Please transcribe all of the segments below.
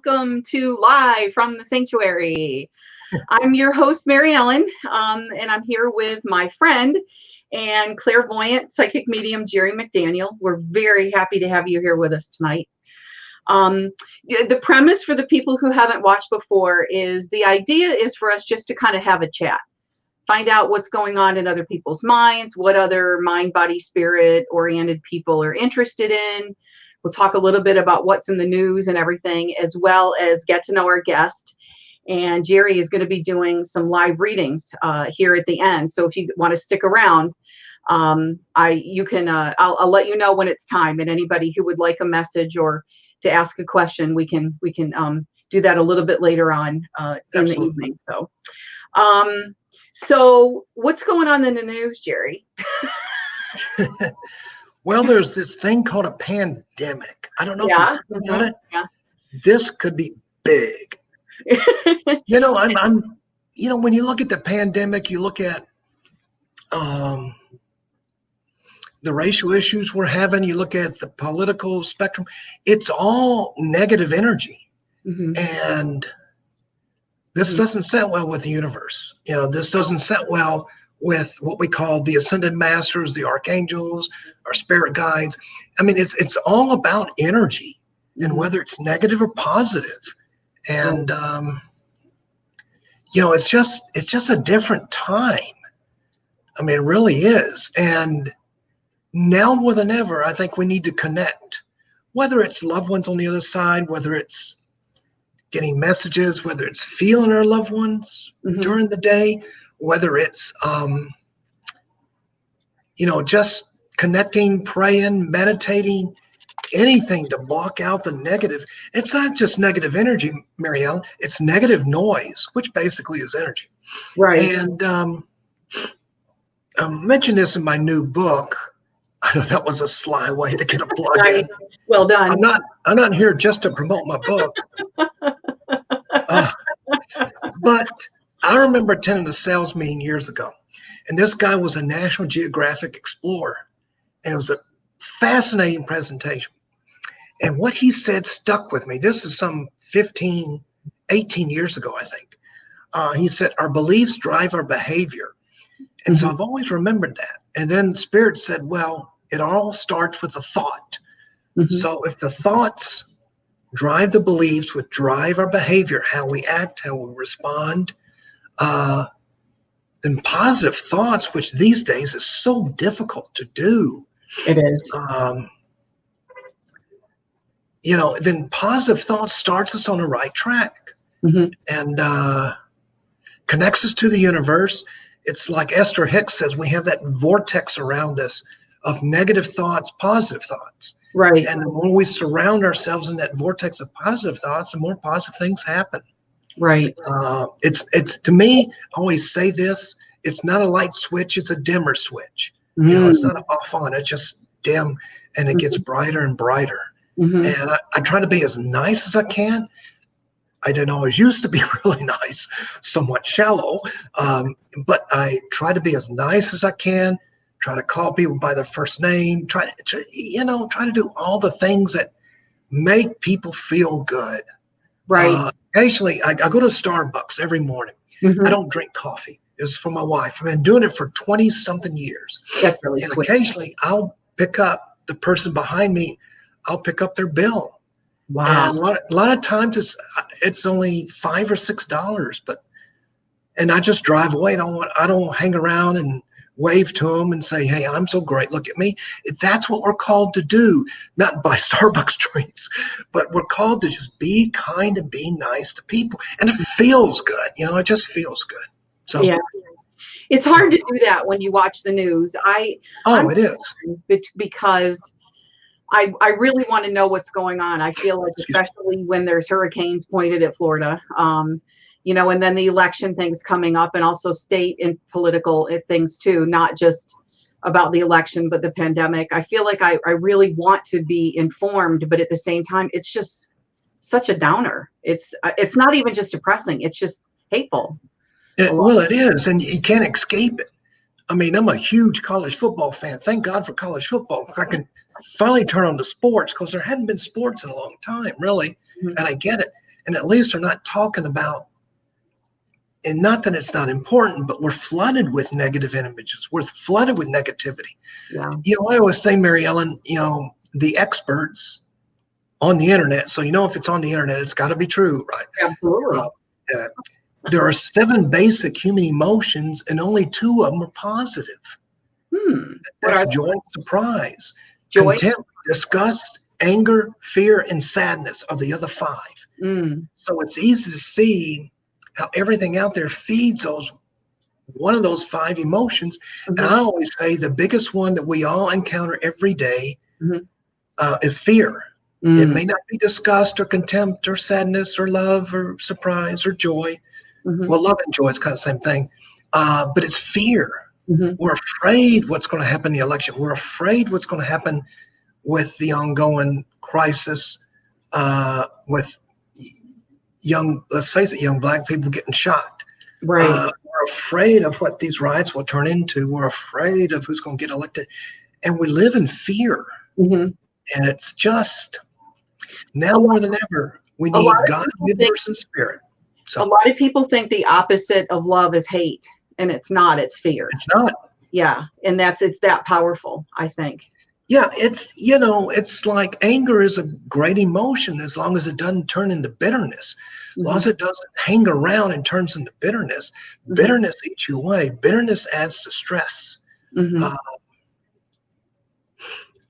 welcome to Live from the Sanctuary. I'm your host, Mary Ellen, and I'm here with my friend and clairvoyant psychic medium, Jerry McDaniel. We're very happy to have you here with us tonight. The premise for the people who haven't watched before is the idea is for us just to kind of have a chat, find out what's going on in other people's minds, what other mind, body, spirit oriented people are interested in. We'll talk a little bit about what's in the news and everything, as well as get to know our guest. And Jerry is going to be doing some live readings here at the end. So if you want to stick around, I'll let you know when it's time. And anybody who would like a message or to ask a question, we can do that a little bit later on in the evening. So what's going on in the news, Jerry? Well, there's this thing called a pandemic. I don't know if you've heard about it. Yeah. This could be big. I'm when you look at the pandemic, you look at the racial issues we're having, you look at the political spectrum, it's all negative energy. Mm-hmm. And this doesn't set well with the universe. This doesn't set well with what we call the ascended masters, the archangels, our spirit guides. I mean, it's all about energy and whether it's negative or positive. And, it's just a different time. I mean, it really is. And now more than ever, I think we need to connect, whether it's loved ones on the other side, whether it's getting messages, whether it's feeling our loved ones during the day, whether it's, just connecting, praying, meditating, anything to block out the negative. It's not just negative energy, Marielle, it's negative noise, which basically is energy. Right. And I mentioned this in my new book. I know that was a sly way to get a plug in. Well done. I'm not here just to promote my book. But I remember attending a sales meeting years ago, and this guy was a National Geographic explorer, and it was a fascinating presentation. And what he said stuck with me. This is some 15, 18 years ago, I think. He said, our beliefs drive our behavior. And so I've always remembered that. And then Spirit said, well, it all starts with a thought. So if the thoughts drive the beliefs, which drive our behavior, how we act, how we respond, then positive thoughts, which these days is so difficult to do. It is. Then positive thoughts starts us on the right track and connects us to the universe. It's like Esther Hicks says, we have that vortex around us of negative thoughts, positive thoughts. Right. And the more we surround ourselves in that vortex of positive thoughts, the more positive things happen. Right. It's to me, I always say this, it's not a light switch, it's a dimmer switch. It's not an off on, it's just dim and it gets brighter and brighter. And I try to be as nice as I can. I didn't always used to be really nice, somewhat shallow, but I try to be as nice as I can, try to call people by their first name, try to do all the things that make people feel good. Right. Occasionally, I go to Starbucks every morning. I don't drink coffee. It's for my wife. I've been doing it for 20-something years. That's really and sweet. Occasionally, I'll pick up the person behind me. I'll pick up their bill. Wow. And a lot of times it's only $5 or $6, and I just drive away. I don't hang around and wave to them and say, hey, I'm so great, look at me. That's what we're called to do, not buy Starbucks drinks, but we're called to just be kind and be nice to people. And it feels good. It just feels good. So yeah, it's hard to do that when you watch the news. It is. Because I really want to know what's going on. I feel like, especially when there's hurricanes pointed at Florida, and then the election things coming up, and also state and political things too, not just about the election, but the pandemic. I feel like I really want to be informed, but at the same time, it's just such a downer. It's not even just depressing. It's just hateful. Well, it is, and you can't escape it. I mean, I'm a huge college football fan. Thank God for college football. I can finally turn on to sports because there hadn't been sports in a long time, really. And I get it. And at least they're not talking about, and not that it's not important, but we're flooded with negative images. We're flooded with negativity. Yeah. I always say, Mary Ellen, the experts on the internet, so if it's on the internet, it's got to be true, right? Absolutely. There are 7 basic human emotions, and only 2 of them are positive. That's joy and surprise. Joy? Contempt, disgust, anger, fear, and sadness are the other 5. So it's easy to see how everything out there feeds one of those 5 emotions. And I always say the biggest one that we all encounter every day is fear. It may not be disgust or contempt or sadness or love or surprise or joy. Well, love and joy is kind of the same thing, but it's fear. We're afraid what's going to happen in the election. We're afraid what's going to happen with the ongoing crisis with let's face it, young Black people getting shot. Right. We're afraid of what these riots will turn into. We're afraid of who's going to get elected. And we live in fear. And it's just, now more than ever, we need God, universe, and spirit. So a lot of people think the opposite of love is hate, and it's not. It's fear. It's not. Yeah, and it's that powerful, I think. Yeah, it's like anger is a great emotion as long as it doesn't turn into bitterness. As long as it doesn't hang around and turns into bitterness. Bitterness eats you away. Bitterness adds to stress. I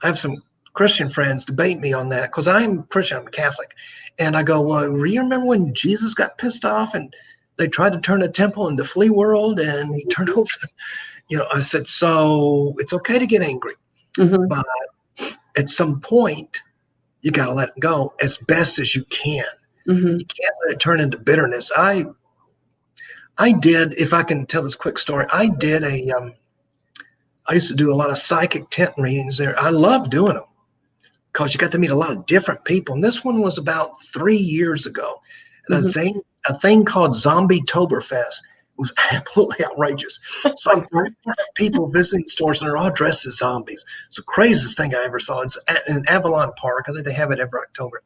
have some Christian friends debate me on that because I'm Christian, I'm a Catholic. And I go, well, you remember when Jesus got pissed off and they tried to turn the temple into flea world and he turned over I said, so it's okay to get angry. But at some point, you got to let it go as best as you can. You can't let it turn into bitterness. I did, if I can tell this quick story, I used to do a lot of psychic tent readings there. I love doing them because you got to meet a lot of different people. And this one was about 3 years ago. And a thing called Zombie Toberfest was absolutely outrageous. It's like people visiting stores and they're all dressed as zombies. It's the craziest thing I ever saw. It's in Avalon Park. I think they have it every October.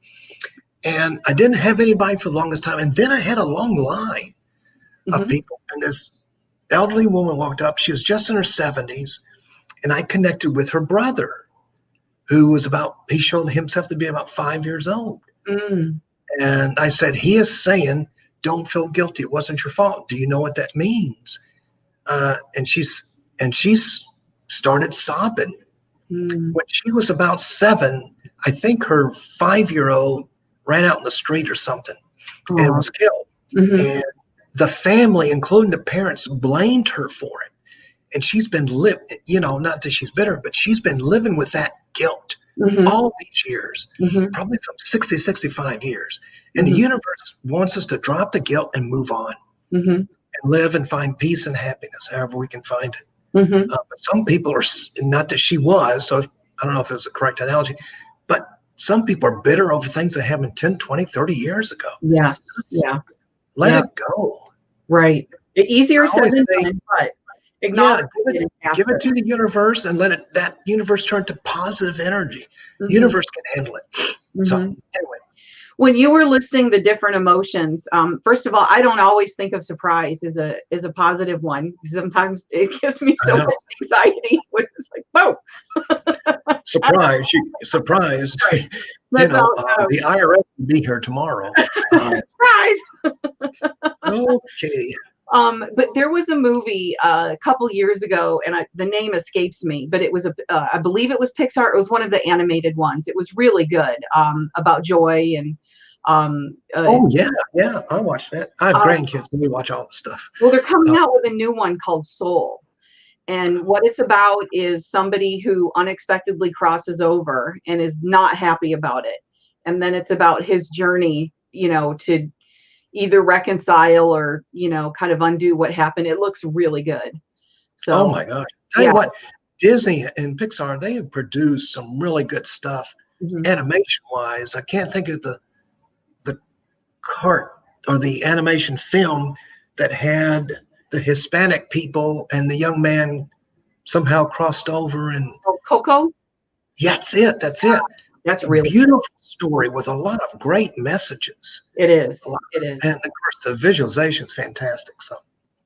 And I didn't have anybody for the longest time. And then I had a long line of people. And this elderly woman walked up. She was just in her 70s. And I connected with her brother, who was he showed himself to be about 5 years old. And I said, he is saying, don't feel guilty. It wasn't your fault. Do you know what that means? And she's started sobbing. When she was about 7, I think her 5-year-old ran out in the street or something and was killed. And the family, including the parents, blamed her for it. And she's been not that she's bitter, but she's been living with that guilt all these years, probably some 60, 65 years. And the universe wants us to drop the guilt and move on and live and find peace and happiness, however we can find it. But some people are, not that she was, so I don't know if it was a correct analogy, but some people are bitter over things that happened 10, 20, 30 years ago. Yes. Yeah. Let it go. Right. Easier said than done, but give it to the universe and let that universe turn to positive energy. The universe can handle it. So anyway. When you were listing the different emotions, first of all, I don't always think of surprise as a positive one. Sometimes it gives me so much anxiety when it's like, whoa. Surprise. Surprise. The IRS will be here tomorrow. Surprise. Okay. But there was a movie a couple years ago, and the name escapes me, but it was I believe it was Pixar. It was one of the animated ones. It was really good, about joy and. Yeah, I watched that. I have grandkids, and we watch all the stuff. Well, they're coming out with a new one called Soul, and what it's about is somebody who unexpectedly crosses over and is not happy about it, and then it's about his journey, to either reconcile or kind of undo what happened. It looks really good. So, oh my gosh! Tell you what, Disney and Pixar, they have produced some really good stuff, animation wise. I can't think of the cart or the animation film that had the Hispanic people and the young man somehow crossed over and Coco. Yeah, that's it. That's A really, beautiful story with a lot of great messages. it is. A lot, It is. and of course, the visualization is fantastic. So,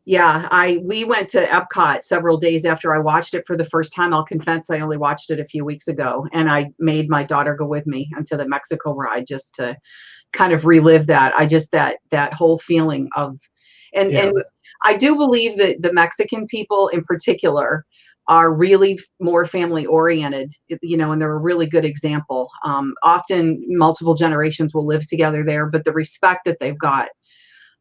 Yeah, we went to Epcot several days after I watched it for the first time. I'll confess, I only watched it a few weeks ago, and I made my daughter go with me onto the Mexico ride just to kind of relive that. I just that whole feeling of, yeah, and I do believe that the Mexican people in particular are really more family oriented, and they're a really good example. Often multiple generations will live together there, but the respect that they've got.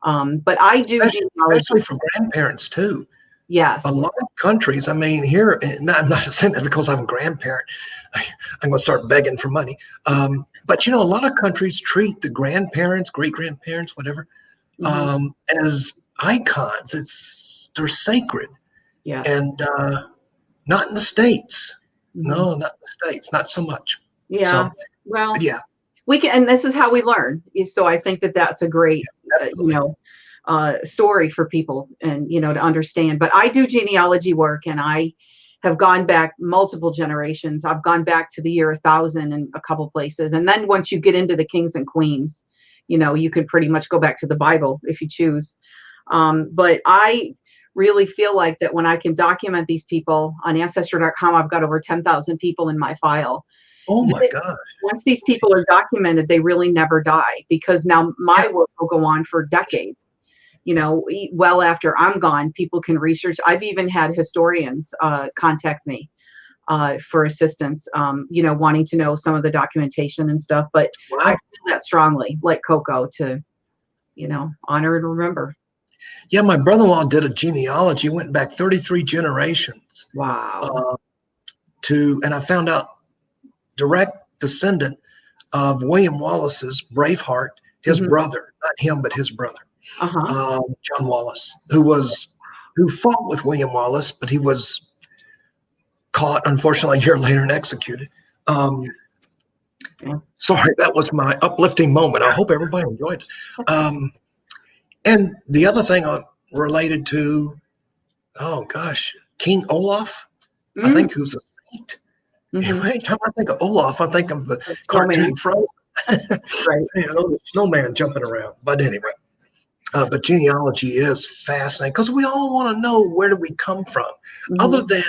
But I do genealogy. especially for grandparents too. A Yes. lot of countries, I mean, here, and I'm not saying that because I'm a grandparent, I'm going to start begging for money. But a lot of countries treat the grandparents, great grandparents, whatever, Hmm. as icons. They're sacred, Yes. and not in the States. Hmm. No, not in the States, not so much. Yeah. So, but Well, yeah, we can, and this is how we learn. So I think that that's a great, absolutely. story for people, and to understand. But I do genealogy work, and I have gone back multiple generations. I've gone back to the year 1000 in a couple places, and then once you get into the kings and queens, you could pretty much go back to the Bible if you choose. But I really feel like that when I can document these people on ancestry.com, I've got over 10,000 people in my file. Oh my That gosh. once these people are documented, they really never die, because now Yeah, my work will go on for decades. Well after I'm gone, people can research. I've even had historians contact me for assistance, wanting to know some of the documentation and stuff. But I wow. feel that strongly, like Coco, to honor and remember. Yeah, my brother-in-law did a genealogy, went back 33 generations Wow. uh, and I found out direct descendant of William Wallace's Braveheart, his Hmm. brother, not him, but his brother, Uh-huh. John Wallace, who fought with William Wallace, but he was caught, unfortunately, a year later and executed. Um, Yeah. sorry, that was my uplifting moment. I hope everybody enjoyed it. And the other thing related to, oh gosh, King Olaf, I Mm. think, who's a saint. Hmm. Every time I think of Olaf, I think of the Snowman. cartoon Frozen. Right. The snowman jumping around. But anyway, but genealogy is fascinating because we all want to know, where do we come from, other Hmm. than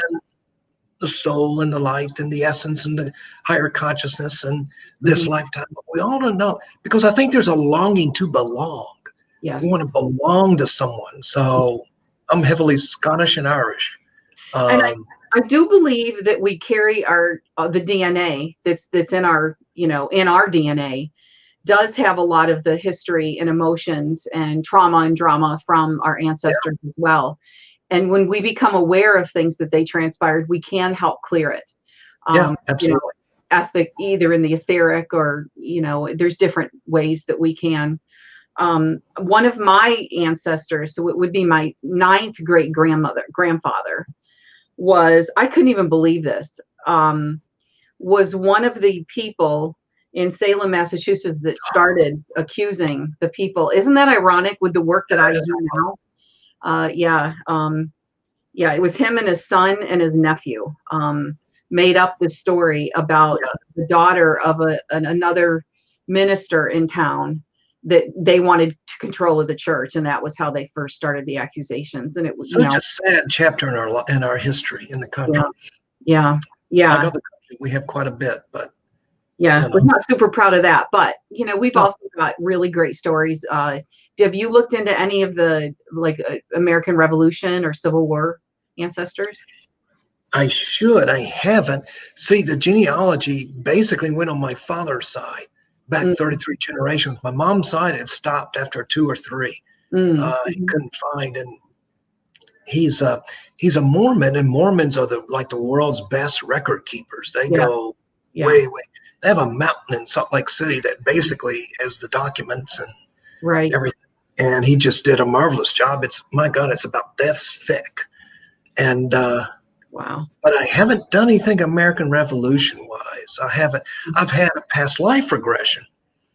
the soul and the light and the essence and the higher consciousness and this Hmm. lifetime. But we all want to know because I think there's a longing to belong. We Yes. want to belong to someone. So I'm heavily Scottish and Irish. And Um, I do believe that we carry our the DNA that's in our in our DNA does have a lot of the history and emotions and trauma and drama from our yeah, ancestors as well. And when we become aware of things that they transpired, we can help clear it. yeah, Um, you know, absolutely. ethic either in the etheric, or there's different ways that we can. One of my ancestors, so it would be my ninth great grandfather, was, I couldn't even believe this, was one of the people in Salem, Massachusetts, that started accusing the people. Isn't that ironic with the work that I That is, do now? Yeah. Yeah, it was him and his son and his nephew made up this story about yeah, the daughter of another minister in town, that they wanted to control of the church, and that was how they first started the accusations. And it was, such a sad chapter in our history in the yeah, country. yeah, Like yeah. other countries, we have quite a bit, but Yeah, you we're know, not super proud of that, but we've no, also got really great stories. Have you looked into any of the American Revolution or Civil War ancestors? I should. I haven't. See, the genealogy basically went on my father's side back Mm, 33 generations. My mom's side had stopped after two or three. mm, He mhm. couldn't find, and he's a he's a Mormon, and Mormons are the world's best record keepers. They Yeah, go yeah, way. They have a mountain in Salt Lake City that basically has the documents and right. everything. And he just did a marvelous job. It's, my God, it's about this thick. And Wow. but I haven't done anything American Revolution wise. I haven't. I've had a past life regression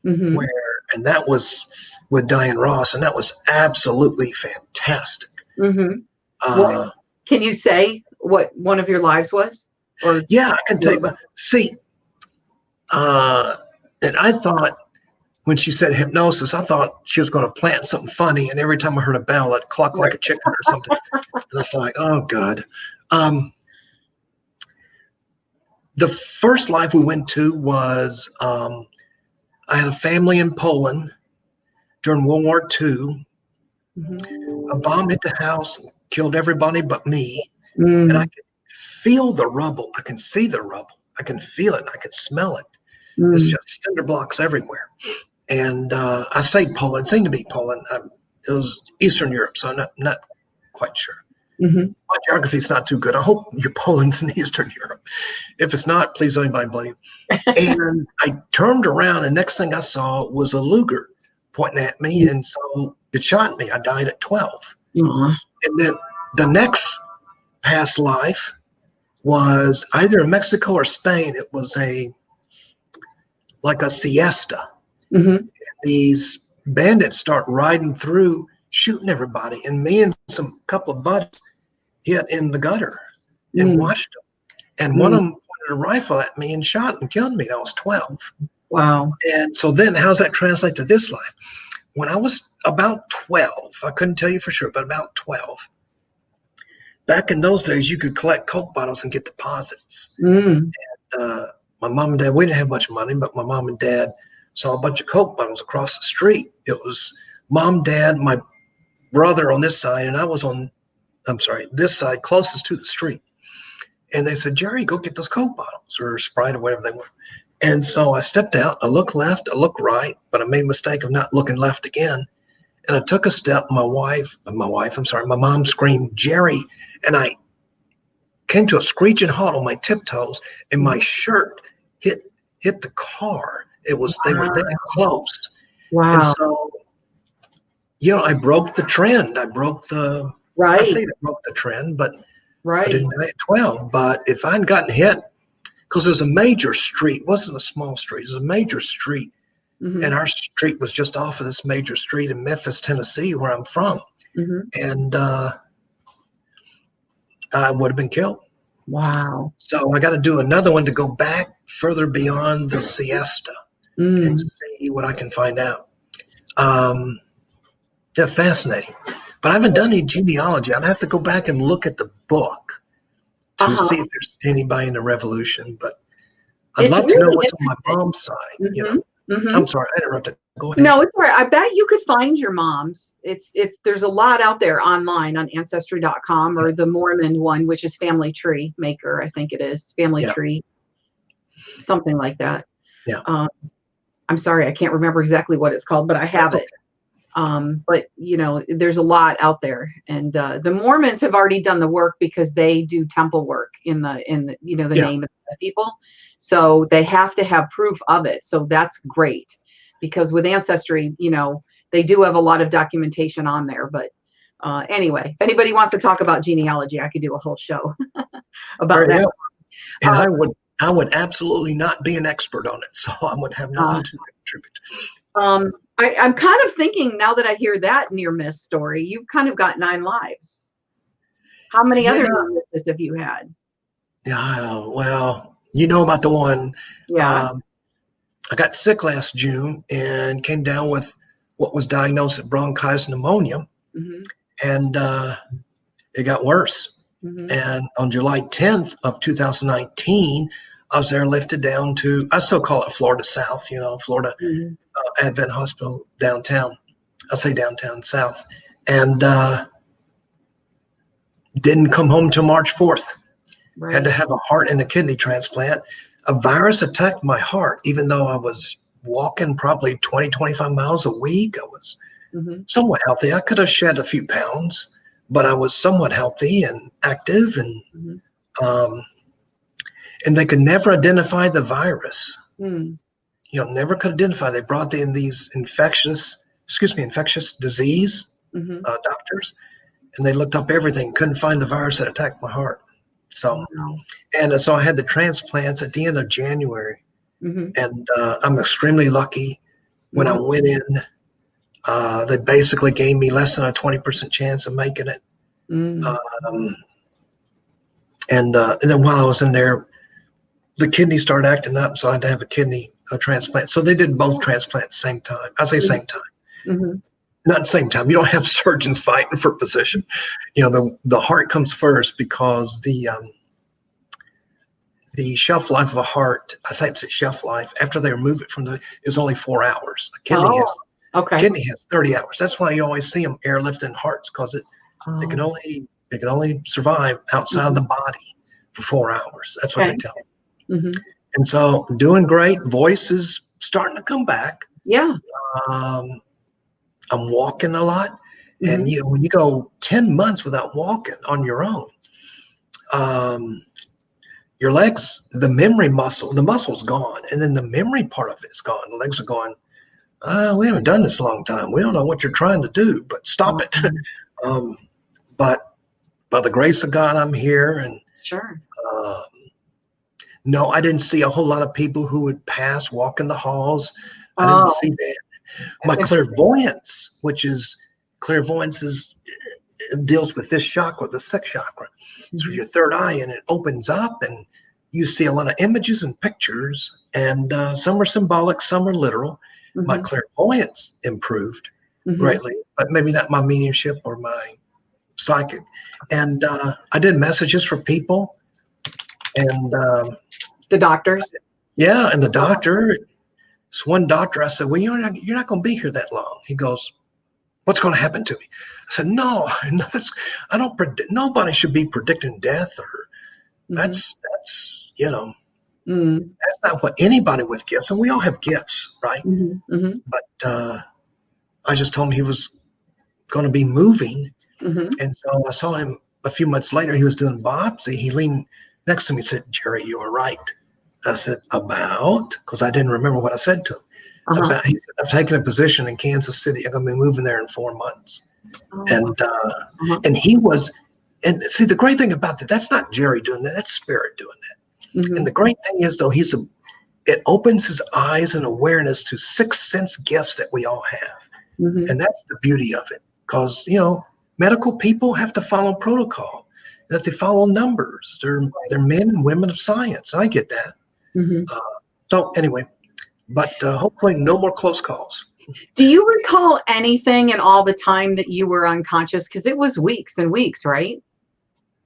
Hmm. where, and that was with Diane Ross, and that was absolutely fantastic. Hmm. What Uh, can you say? What one of your lives was? Or yeah, I can tell you. But see, And I thought, when she said hypnosis, I thought she was going to plant something funny. And every time I heard a bell, it clucked like a chicken or something. And I was like, oh, God. The first life we went to was I had a family in Poland during World War II. A bomb hit the house, killed everybody but me. And I could feel the rubble. I can see the rubble. I can feel it. I can smell it. It's just cinder blocks everywhere. And I say Poland, seemed to be Poland. It was Eastern Europe, so I'm not quite sure. My geography is not too good. I hope your Poland's in Eastern Europe. If it's not, please don't anybody blame you. And I turned around, and next thing I saw was a Luger pointing at me, and so it shot me. I died at 12. And then the next past life was either in Mexico or Spain. It was like a siesta. These bandits start riding through, shooting everybody, and me and some couple of buddies hit in the gutter and watched them. And one of them pointed a rifle at me and shot and killed me. And I was 12. Wow. And so then how does that translate to this life? When I was about 12, I couldn't tell you for sure, but about 12, back in those days, you could collect Coke bottles and get deposits. And my mom and dad, we didn't have much money, but my mom and dad saw a bunch of Coke bottles across the street. It was mom, dad, my brother on this side, and I was on, this side closest to the street. And they said, Jerry, go get those Coke bottles or Sprite or whatever they were. And so I stepped out, I looked left, I looked right, but I made a mistake of not looking left again. And I took a step, my mom screamed, Jerry. And I came to a screeching halt on my tiptoes, and my shirt hit the car. They were that close. Wow. And so, I broke the trend. I broke the, I say I broke the trend, but I didn't die at 12. But if I hadn't gotten hit, because it was a major street, it wasn't a small street, it was a major street. And our street was just off of this major street in Memphis, Tennessee, where I'm from. And I would have been killed. Wow. So I got to do another one to go back further beyond the siesta and see what I can find out. Yeah, fascinating. But I haven't done any genealogy. I'd have to go back and look at the book to see if there's anybody in the revolution. But I'd love to know what's on my mom's side. I'm sorry, I interrupted. Go ahead. No, it's all right. I bet you could find your mom's. There's a lot out there online on Ancestry.com or the Mormon one, which is Family Tree Maker, I think it is. Family Tree, something like that. Yeah. I'm sorry, I can't remember exactly what it's called, but I have it. But there's a lot out there, and the Mormons have already done the work because they do temple work in the name of the people, so they have to have proof of it. So that's great, because with Ancestry, they do have a lot of documentation on there. But anyway, if anybody wants to talk about genealogy, I could do a whole show about that. And I would absolutely not be an expert on it, so I would have nothing to contribute. I'm kind of thinking, now that I hear that near miss story, you've kind of got 9 lives. How many other near misses have you had? Yeah, well, you know about the one. Yeah. I got sick last June and came down with what was diagnosed as bronchitis pneumonia, and it got worse. And on July 10th of 2019, I was there lifted down to, I still call it Florida South, Florida Advent Hospital downtown. I say downtown South. And didn't come home till March 4th. Right. Had to have a heart and a kidney transplant. A virus attacked my heart, even though I was walking probably 20, 25 miles a week. I was somewhat healthy. I could have shed a few pounds, but I was somewhat healthy and active, and they could never identify the virus. Never could identify. They brought in these infectious disease doctors, and they looked up everything, couldn't find the virus that attacked my heart. So, so I had the transplants at the end of January, and I'm extremely lucky. When I went in, they basically gave me less than a 20% chance of making it. And then while I was in there, the kidney started acting up, so I had to have a kidney transplant. So they did both transplants at the same time. I say same time. Mm-hmm. Not the same time. You don't have surgeons fighting for position. The heart comes first because the shelf life of a heart, I say it's shelf life, after they remove it is only 4 hours. A kidney has 30 hours. That's why you always see them airlifting hearts, because they can only survive outside the body for 4 hours. That's what they tell me. Mm-hmm. And so doing great. Voice is starting to come back. Yeah. I'm walking a lot. And when you go 10 months without walking on your own, your legs, the muscle's gone, and then the memory part of it's gone. The legs are going, we haven't done this a long time. We don't know what you're trying to do, but stop it. But by the grace of God, I'm here. And sure. No, I didn't see a whole lot of people who would pass, walk in the halls. I didn't see that. My clairvoyance, deals with this chakra, the sixth chakra. It's your third eye, and it opens up, and you see a lot of images and pictures, and some are symbolic, some are literal. My clairvoyance improved greatly, but maybe not my mediumship or my psychic. And I did messages for people, and the doctors. Yeah, and the doctor. This one doctor, I said, well, you're not going to be here that long. He goes, what's going to happen to me? I said, no, I don't predict. Nobody should be predicting death, or that's that's not what anybody with gifts, and we all have gifts, right? But I just told him he was going to be moving, and so I saw him a few months later. He was doing biopsy. He leaned next to me and said, Jerry, you were right. I said, because I didn't remember what I said to him. He said, I've taken a position in Kansas City. I'm going to be moving there in 4 months. And he was, and see, the great thing about that's not Jerry doing that. That's spirit doing that. And the great thing is, though, it opens his eyes and awareness to sixth sense gifts that we all have. And that's the beauty of it. Because, medical people have to follow protocol. They have to follow numbers. They're men and women of science. I get that. So anyway, but hopefully no more close calls. Do you recall anything in all the time that you were unconscious? Because it was weeks and weeks, right?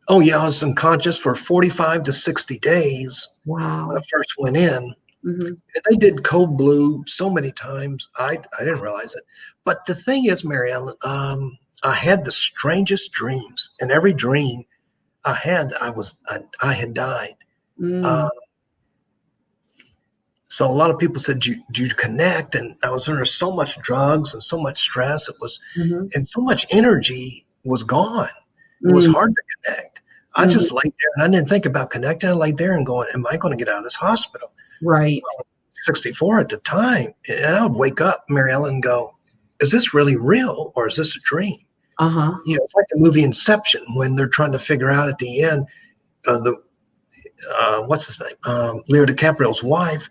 Oh, yeah. I was unconscious for 45 to 60 days. Wow. When I first went in. And they did cold blue so many times. I didn't realize it. But the thing is, Mary Ellen, I had the strangest dreams. In every dream I had, I had died. So a lot of people said, "Did you connect?" And I was under so much drugs and so much stress. It was, and so much energy was gone. It was hard to connect. I just laid there, and I didn't think about connecting. I laid there and going, "Am I going to get out of this hospital?" Right. I was 64 at the time, and I would wake up, Mary Ellen, and go, "Is this really real, or is this a dream?" It's like the movie Inception, when they're trying to figure out at the end, what's his name, Leo DiCaprio's wife.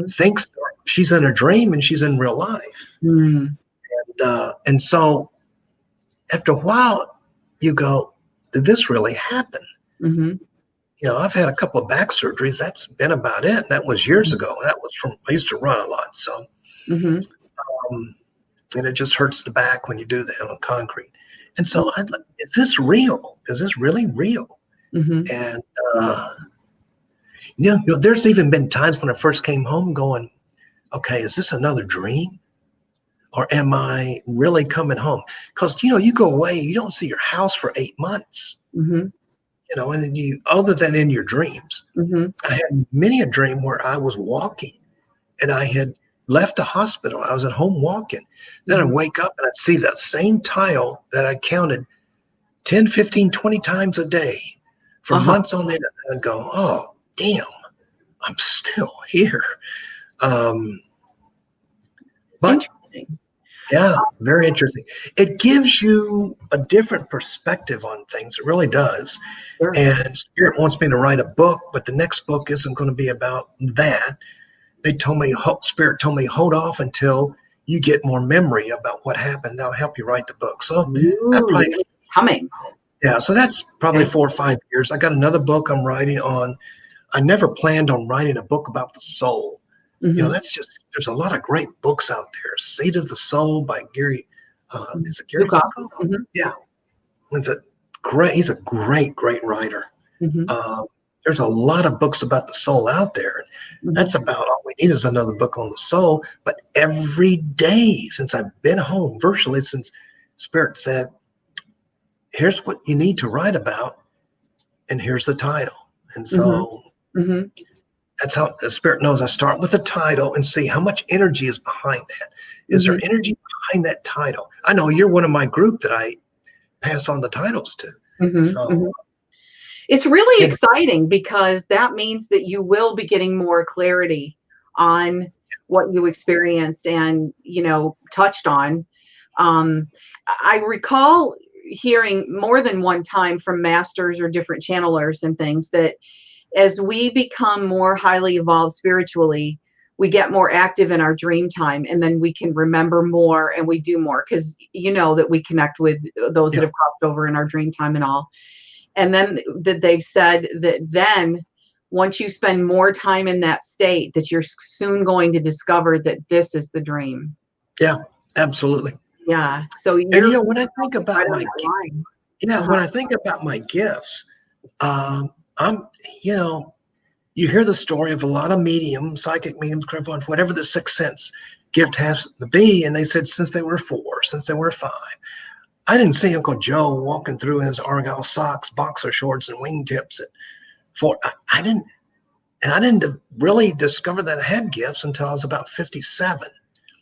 Thinks she's in a dream and she's in real life. And so after a while you go, did this really happen? I've had a couple of back surgeries. That's been about it. That was years ago. That was I used to run a lot. So, and it just hurts the back when you do that on concrete. And so is this real? Is this really real? And, there's even been times when I first came home going, okay, is this another dream? Or am I really coming home? Because, you go away, you don't see your house for 8 months, and then other than in your dreams. I had many a dream where I was walking and I had left the hospital. I was at home walking. Then I'd wake up and I'd see that same tile that I counted 10, 15, 20 times a day for months on end. And I'd go, oh, damn, I'm still here. But yeah, very interesting. It gives you a different perspective on things. It really does. Sure. And Spirit wants me to write a book, but the next book isn't going to be about that. Spirit told me, hold off until you get more memory about what happened. I'll help you write the book. So coming. Yeah, so that's probably 4 or 5 years. I got another book I'm writing on I never planned on writing a book about the soul. That's just, there's a lot of great books out there. Seed of the Soul by Gary, is it Gary? Yeah. He's a great writer. There's a lot of books about the soul out there. That's about all we need is another book on the soul. But every day since I've been home, virtually since Spirit said, here's what you need to write about, and here's the title. And so that's how the Spirit knows. I start with the title and see how much energy is behind that. Is there energy behind that title? I know you're one of my group that I pass on the titles to. It's really exciting because that means that you will be getting more clarity on what you experienced and, touched on. I recall hearing more than one time from masters or different channelers and things that as we become more highly evolved spiritually, we get more active in our dream time, and then we can remember more and we do more because that we connect with those that have crossed over in our dream time and all. And then that they've said that then once you spend more time in that state, that you're soon going to discover that this is the dream. Yeah, absolutely. Yeah. So when I think about when I think about my gifts, you hear the story of a lot of mediums, psychic mediums, clairvoyants, whatever the sixth sense gift has to be. And they said since they were 4, since they were 5. I didn't see Uncle Joe walking through in his Argyle socks, boxer shorts, and wingtips at 4. I didn't really discover that I had gifts until I was about 57.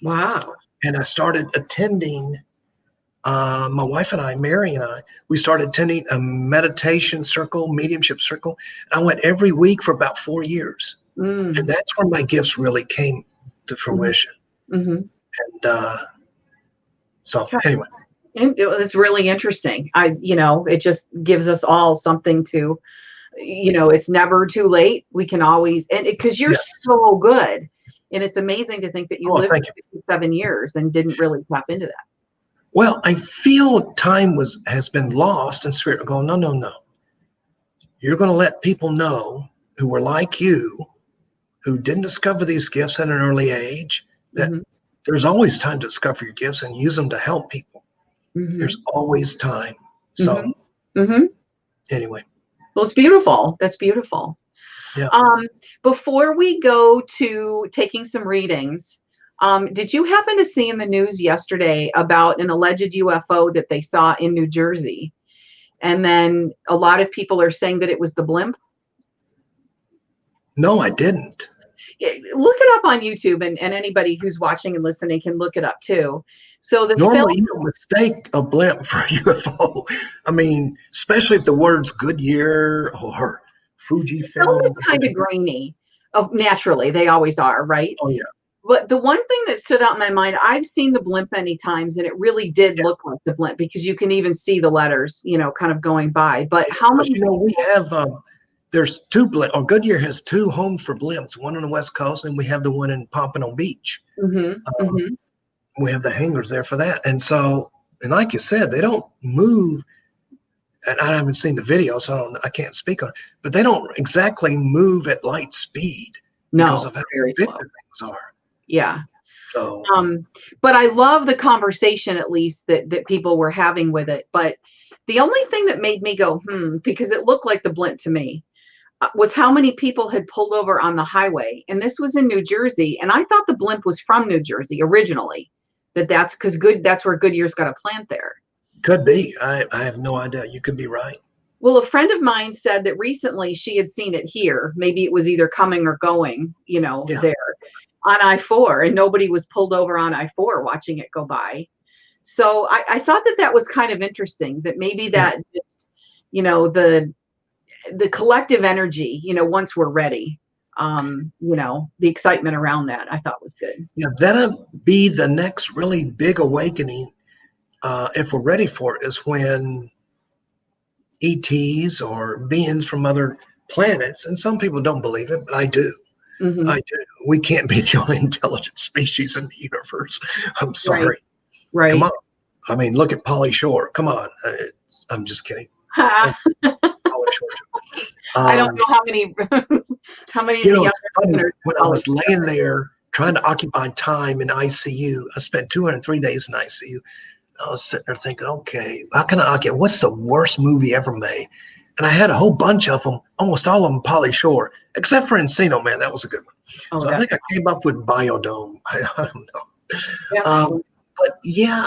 Wow. And I started attending, my wife and I, Mary and I, we started attending a meditation circle, mediumship circle. And I went every week for about 4 years. And that's where my gifts really came to fruition. And anyway. It's really interesting. It just gives us all something to, it's never too late. We can always, and because you're so good. And it's amazing to think that you lived 57 years and didn't really tap into that. Well, I feel time has been lost, and Spirit will go, no. You're going to let people know who were like you, who didn't discover these gifts at an early age, that there's always time to discover your gifts and use them to help people. There's always time. So anyway. Well, it's beautiful. That's beautiful. Yeah. Before we go to taking some readings, did you happen to see in the news yesterday about an alleged UFO that they saw in New Jersey? And then a lot of people are saying that it was the blimp. No, I didn't. Look it up on YouTube, and anybody who's watching and listening can look it up too. So normally you don't mistake a blimp for a UFO. I mean, especially if the words Goodyear or Fujifilm. Film is kind of grainy. Naturally, they always are, right? Oh yeah. But the one thing that stood out in my mind, I've seen the blimp many times, and it really did look like the blimp because you can even see the letters, kind of going by. But how many? We have. There's 2 blimps, or Goodyear has 2 homes for blimps, one on the West Coast, and we have the one in Pompano Beach. We have the hangars there for that. And so, and like you said, they don't move, and I haven't seen the video, so I can't speak on it, but they don't exactly move at light speed because of how big the things are. Yeah. So, but I love the conversation, at least that people were having with it. But the only thing that made me go, because it looked like the blimp to me, was how many people had pulled over on the highway. And this was in New Jersey. And I thought the blimp was from New Jersey originally, that's where Goodyear's got a plant there. Could be. I have no idea. You could be right. Well, a friend of mine said that recently she had seen it here. Maybe it was either coming or going, there on I-4, and nobody was pulled over on I-4 watching it go by. So I thought that was kind of interesting, that maybe that just, the collective energy, once we're ready, the excitement around that I thought was good. Yeah, that'll be the next really big awakening, if we're ready for it, is when ETs or beings from other planets, and some people don't believe it, but I do. I do. We can't be the only intelligent species in the universe. I'm sorry. Right. Come on. I mean, look at Pauly Shore. Come on. I'm just kidding. I don't know how many How many of You the know, younger it's funny, listeners when I follow was you? laying there trying to occupy time in ICU, I spent 203 days in ICU. I was sitting there thinking, okay, how can I occupy? What's the worst movie ever made? And I had a whole bunch of them, almost all of them Pauly Shore, except for Encino Man. That was a good one. Oh, So I think I came up with Biodome. I don't know. yeah. But yeah,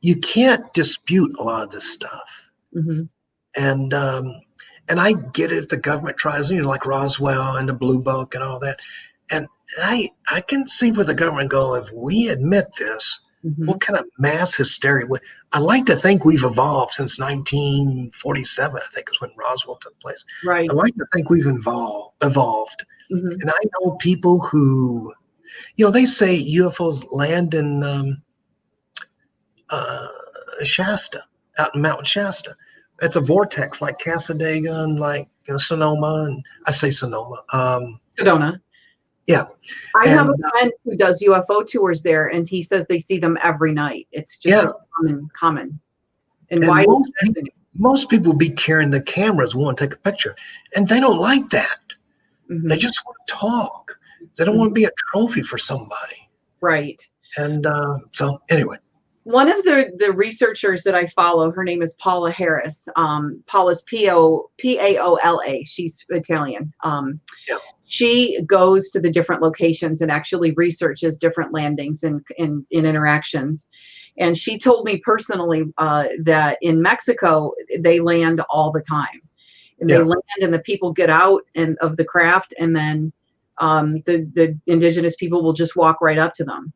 you can't dispute a lot of this stuff. Mm-hmm. And I get it if the government tries, like Roswell and the Blue Book and all that. And I can see where the government go, if we admit this, Mm-hmm. what kind of mass hysteria? I like to think we've evolved since 1947, I think is when Roswell took place. Right. I like to think we've evolved. Mm-hmm. And I know people who, they say UFOs land in Shasta, out in Mountain Shasta. It's a vortex like Casadega and like Sonoma, and I say Sonoma. Sedona. Yeah. I have a friend who does UFO tours there, and he says they see them every night. It's just common. And why? Most people be carrying the cameras, want to take a picture, and they don't like that. Mm-hmm. They just want to talk. They don't want to be a trophy for somebody. Right. And so anyway. One of the researchers that I follow, her name is Paula Harris. Paula's Paola. She's Italian. She goes to the different locations and actually researches different landings and interactions. And she told me personally that in Mexico, they land all the time. And they land and the people get out of the craft, and then the indigenous people will just walk right up to them.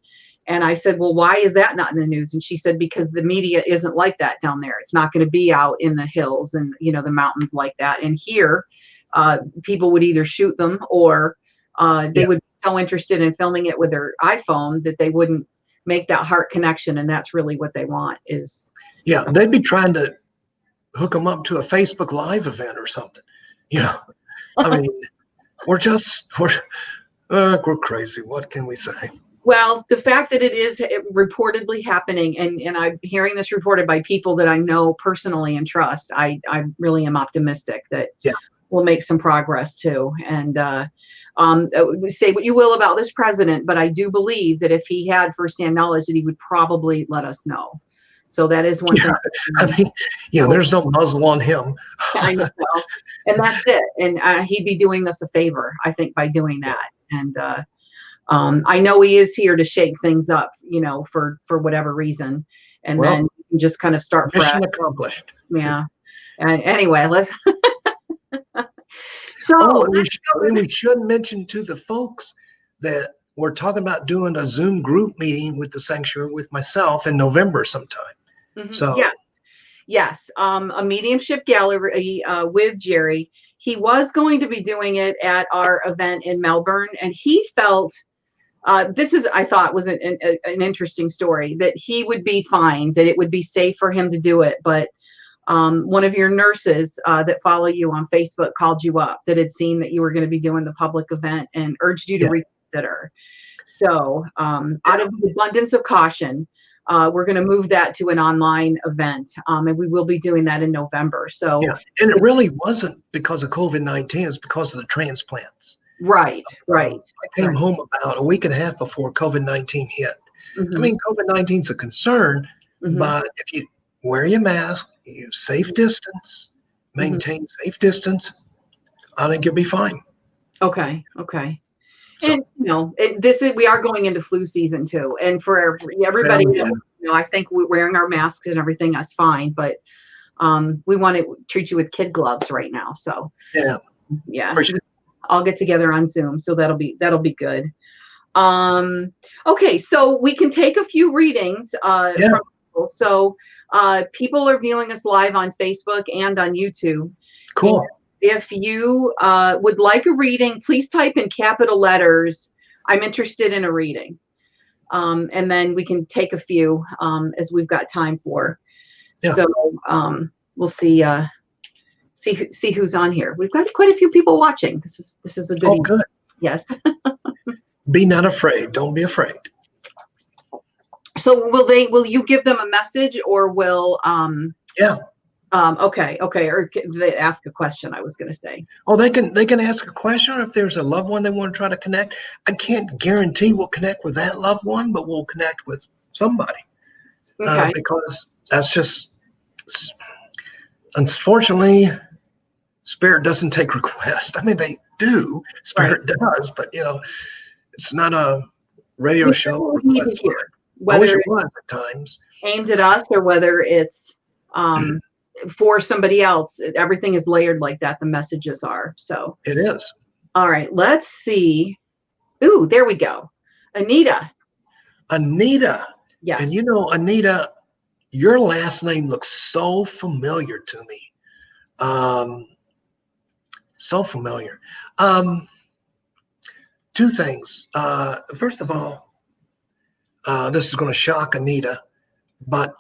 And I said, well, why is that not in the news? And she said, because the media isn't like that down there. It's not going to be out in the hills and, the mountains like that. And here, people would either shoot them or they would be so interested in filming it with their iPhone that they wouldn't make that heart connection. And that's really what they want is. Yeah, they'd be trying to hook them up to a Facebook Live event or something. I mean, we're crazy. What can we say? Well, the fact that it is reportedly happening, and I'm hearing this reported by people that I know personally and trust, I really am optimistic that we'll make some progress too. And say what you will about this president, but I do believe that if he had firsthand knowledge, that he would probably let us know. So that is one thing. I mean, there's no muzzle on him. I know. And that's it. And he'd be doing us a favor, I think, by doing that. And I know he is here to shake things up, for whatever reason, and then you can just kind of start fresh. Mission accomplished. Yeah. And anyway, let's. So we should mention to the folks that we're talking about doing a Zoom group meeting with the sanctuary with myself in November sometime. Mm-hmm. So yes, a mediumship gallery with Jerry. He was going to be doing it at our event in Melbourne, and he felt. I thought was an interesting story, that he would be fine, that it would be safe for him to do it. But one of your nurses that follow you on Facebook called you up, that had seen that you were going to be doing the public event and urged you to reconsider. So out of the abundance of caution, we're going to move that to an online event. And we will be doing that in November. So and it really wasn't because of COVID-19, it's because of the transplants. Right. I came home about a week and a half before COVID-19 hit. Mm-hmm. I mean, COVID-19 is a concern, but if you wear your mask, you safe distance, maintain safe distance, I think you'll be fine. Okay. So, and we are going into flu season too, and for everybody, I think we're wearing our masks and everything. That's fine, but we want to treat you with kid gloves right now. So I'll get together on Zoom, so that'll be good. Okay, so we can take a few readings from people. So people are viewing us live on Facebook and on YouTube. Cool. And if you would like a reading, please type in capital letters, "I'm interested in a reading." And then we can take a few as we've got time for. Yeah. So we'll see who's on here. We've got quite a few people watching. This is a good. Oh, good. Yes. Be not afraid. Don't be afraid. So will you give them a message, or will Okay. Or they ask a question, I was going to say. Oh, they can ask a question, or if there's a loved one they want to try to connect. I can't guarantee we'll connect with that loved one, but we'll connect with somebody Okay. because that's just, unfortunately, spirit doesn't take requests. I mean, they do. Right. Spirit does, but it's not a radio We show certainly need to request line. hear, I wish whether it it's was at times. aimed at us or whether it's for somebody else. Everything is layered like that. The messages are. So, It is. all right, let's see. Ooh, there we go. Anita. Anita. Yes. And Anita, your last name looks so familiar to me. So familiar. Two things. First of all, this is going to shock Anita, but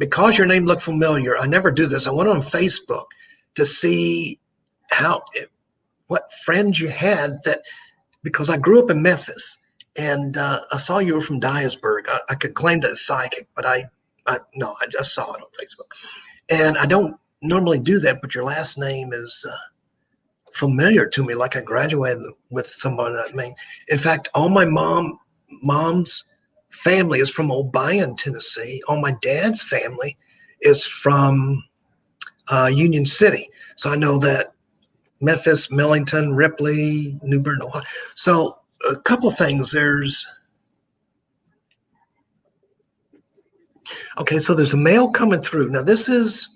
because your name looked familiar, I never do this. I went on Facebook to see what friends you had because I grew up in Memphis, and I saw you were from Dyersburg. I could claim that as psychic, but no, I just saw it on Facebook, and I don't normally do that. But your last name is familiar to me, like I graduated with someone that name. In fact, all my mom's family is from Obion, Tennessee. All my dad's family is from Union City. So I know that Memphis, Millington, Ripley, New Bern, Ohio. So a couple of things. There's a mail coming through. Now this is,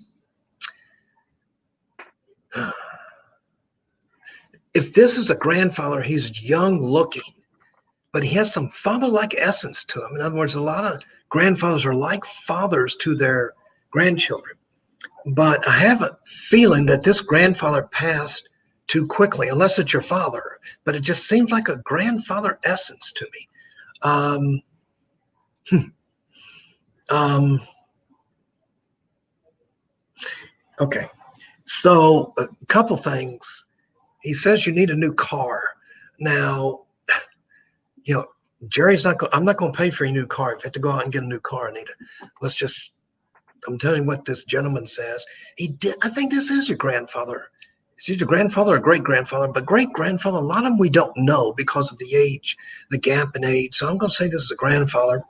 if this is a grandfather, he's young looking, but he has some father-like essence to him. In other words, a lot of grandfathers are like fathers to their grandchildren. But I have a feeling that this grandfather passed too quickly, unless it's your father. But it just seems like a grandfather essence to me. Okay. So a couple things. He says you need a new car. Now, Jerry's I'm not going to pay for your new car. If you have to go out and get a new car, Anita, I'm telling you what this gentleman says. I think this is your grandfather. Is he your grandfather or great grandfather? But great grandfather, a lot of them we don't know because of the age, the gap in age. So I'm going to say this is a grandfather.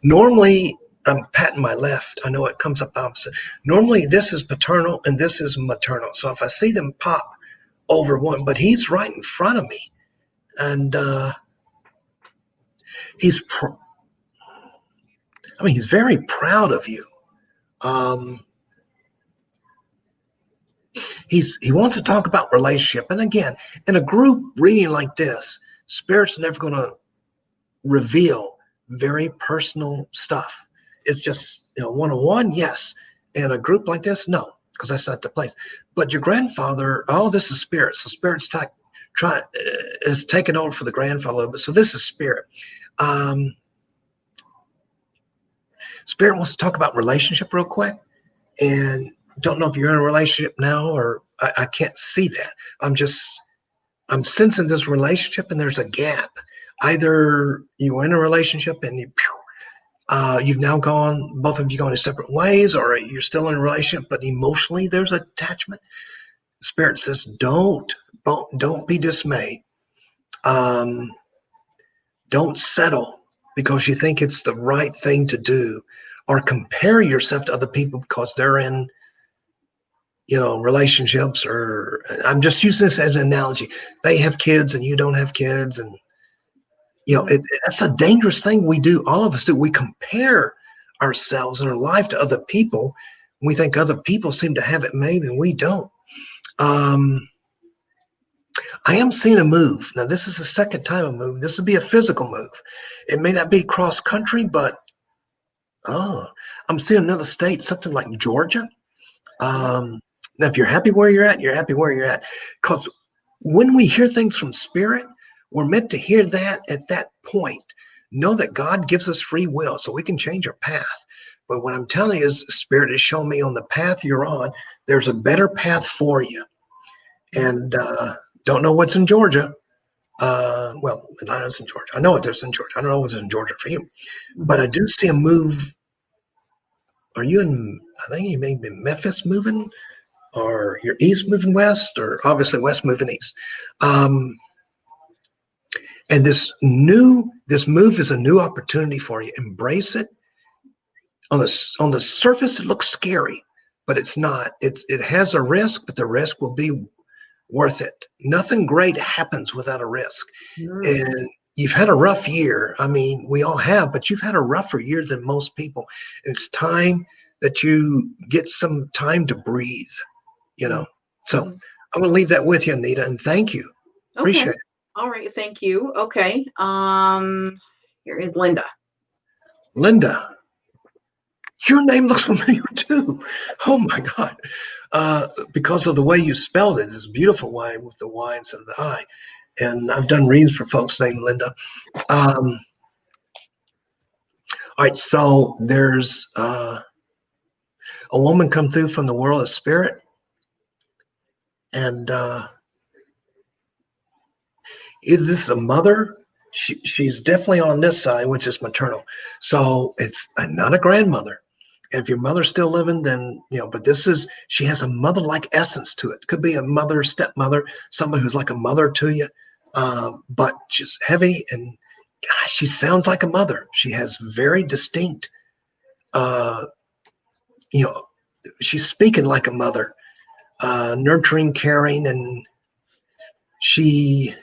Normally, I'm patting my left. I know it comes up opposite. Normally, this is paternal and this is maternal. So if I see them pop over one, but he's right in front of me, and he's very proud of you. He wants to talk about relationship. And again, in a group reading like this, Spirit's never going to reveal very personal stuff. It's just, one-on-one, yes. In a group like this, no, because that's not the place. But your grandfather, this is Spirit. So Spirit's is taking over for the grandfather. But so this is Spirit. Spirit wants to talk about relationship real quick. And don't know if you're in a relationship now, or I can't see that. I'm sensing this relationship and there's a gap. Either you're in a relationship and you've now both of you gone in separate ways, or you're still in a relationship, but emotionally there's attachment. Spirit says, don't be dismayed. Don't settle because you think it's the right thing to do, or compare yourself to other people because they're in relationships, or I'm just using this as an analogy. They have kids and you don't have kids, and that's a dangerous thing we do. All of us do. We compare ourselves and our life to other people. We think other people seem to have it made and we don't. I am seeing a move. Now, this is the second time a move. This would be a physical move. It may not be cross country, but I'm seeing another state, something like Georgia. Now, if you're happy where you're at, you're happy where you're at. Because when we hear things from Spirit, we're meant to hear that at that point. Know that God gives us free will so we can change our path. But what I'm telling you is Spirit is showing me on the path you're on, there's a better path for you. And don't know what's in Georgia. Well, not what's in Georgia. I know what there's in Georgia. I don't know what's in Georgia for you. But I do see a move are you in, I think you may be Memphis moving, or you're east moving west, or obviously west moving east. And this move is a new opportunity for you. Embrace it. On the surface, it looks scary, but it's not. It has a risk, but the risk will be worth it. Nothing great happens without a risk. And you've had a rough year. I mean, we all have, but you've had a rougher year than most people. And it's time that you get some time to breathe, you know. So I'm going to leave that with you, Anita, and thank you. Appreciate it. All right, thank you. Okay. Here is Linda. Linda. Your name looks familiar too. Oh my God. Because of the way you spelled it, it's a beautiful way with the Y instead of the I. And I've done readings for folks named Linda. All right, so there's a woman come through from the world of spirit. And this is a mother. She's definitely on this side, which is maternal. So it's not a grandmother. And if your mother's still living, then, but she has a mother-like essence to it. Could be a mother, stepmother, somebody who's like a mother to you, but she's heavy and gosh, she sounds like a mother. She has very distinct, she's speaking like a mother, nurturing, caring, and she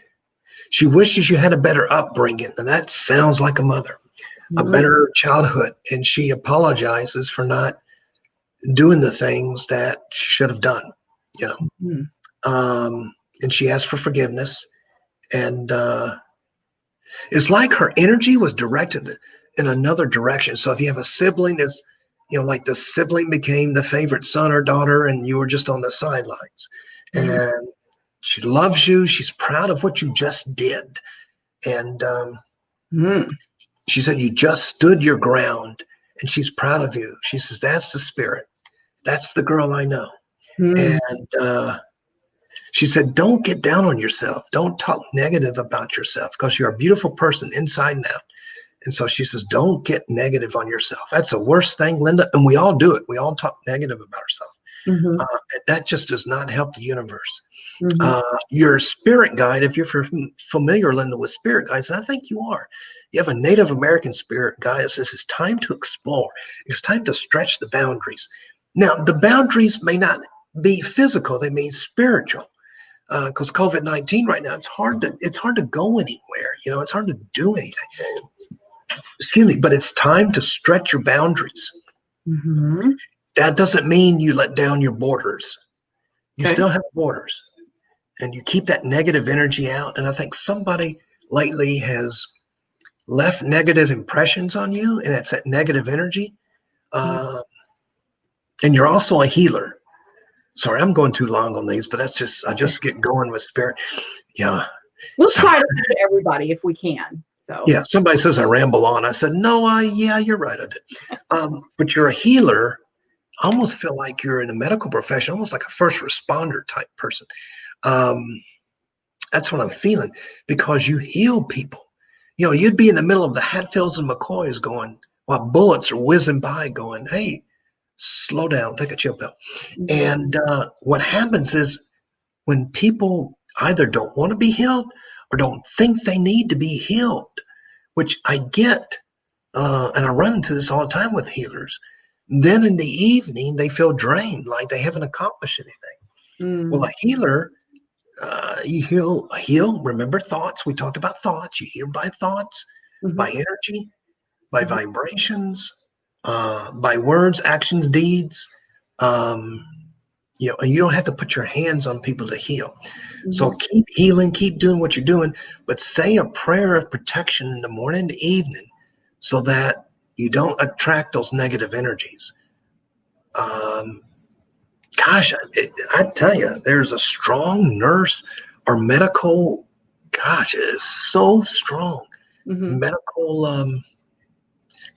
wishes you had a better upbringing, and that sounds like a mother. A better childhood, and she apologizes for not doing the things that she should have done, and she asks for forgiveness, and it's like her energy was directed in another direction. So if you have a sibling that's, like the sibling became the favorite son or daughter, and you were just on the sidelines, and she loves you, she's proud of what you just did, and she said, you just stood your ground, and she's proud of you. She says, that's the spirit. That's the girl I know. And she said, don't get down on yourself. Don't talk negative about yourself, because you're a beautiful person inside and out. And so she says, don't get negative on yourself. That's the worst thing, Linda. And we all do it. We all talk negative about ourselves. That just does not help the universe. Your spirit guide, if you're familiar, Linda, with spirit guides, and I think you are, you have a Native American spirit guide that says it's time to explore. It's time to stretch the boundaries. Now, the boundaries may not be physical; they mean spiritual. Because COVID-19 right now, it's hard to go anywhere. It's hard to do anything. Excuse me, but it's time to stretch your boundaries. That doesn't mean you let down your borders. You still have borders, and you keep that negative energy out. And I think somebody lately has left negative impressions on you, and it's that negative energy. And you're also a healer. Sorry, I'm going too long on these, but I just get going with spirit. Yeah. We'll try to get to everybody if we can. So yeah, somebody says I ramble on. I said, no, yeah, you're right. I did. But you're a healer. I almost feel like you're in a medical profession, almost like a first responder type person. That's what I'm feeling, because you heal people. You'd be in the middle of the Hatfields and McCoys going, while bullets are whizzing by going, hey, slow down, take a chill pill. And what happens is when people either don't want to be healed or don't think they need to be healed, which I get, and I run into this all the time with healers, then in the evening, they feel drained, like they haven't accomplished anything. Well, a healer, you heal, remember thoughts. We talked about thoughts. You heal by thoughts, by energy, by vibrations, by words, actions, deeds. And you don't have to put your hands on people to heal. So keep healing, keep doing what you're doing, but say a prayer of protection in the morning and the evening so that you don't attract those negative energies. Gosh, I tell you, there's a strong nurse or medical, gosh, it is so strong, medical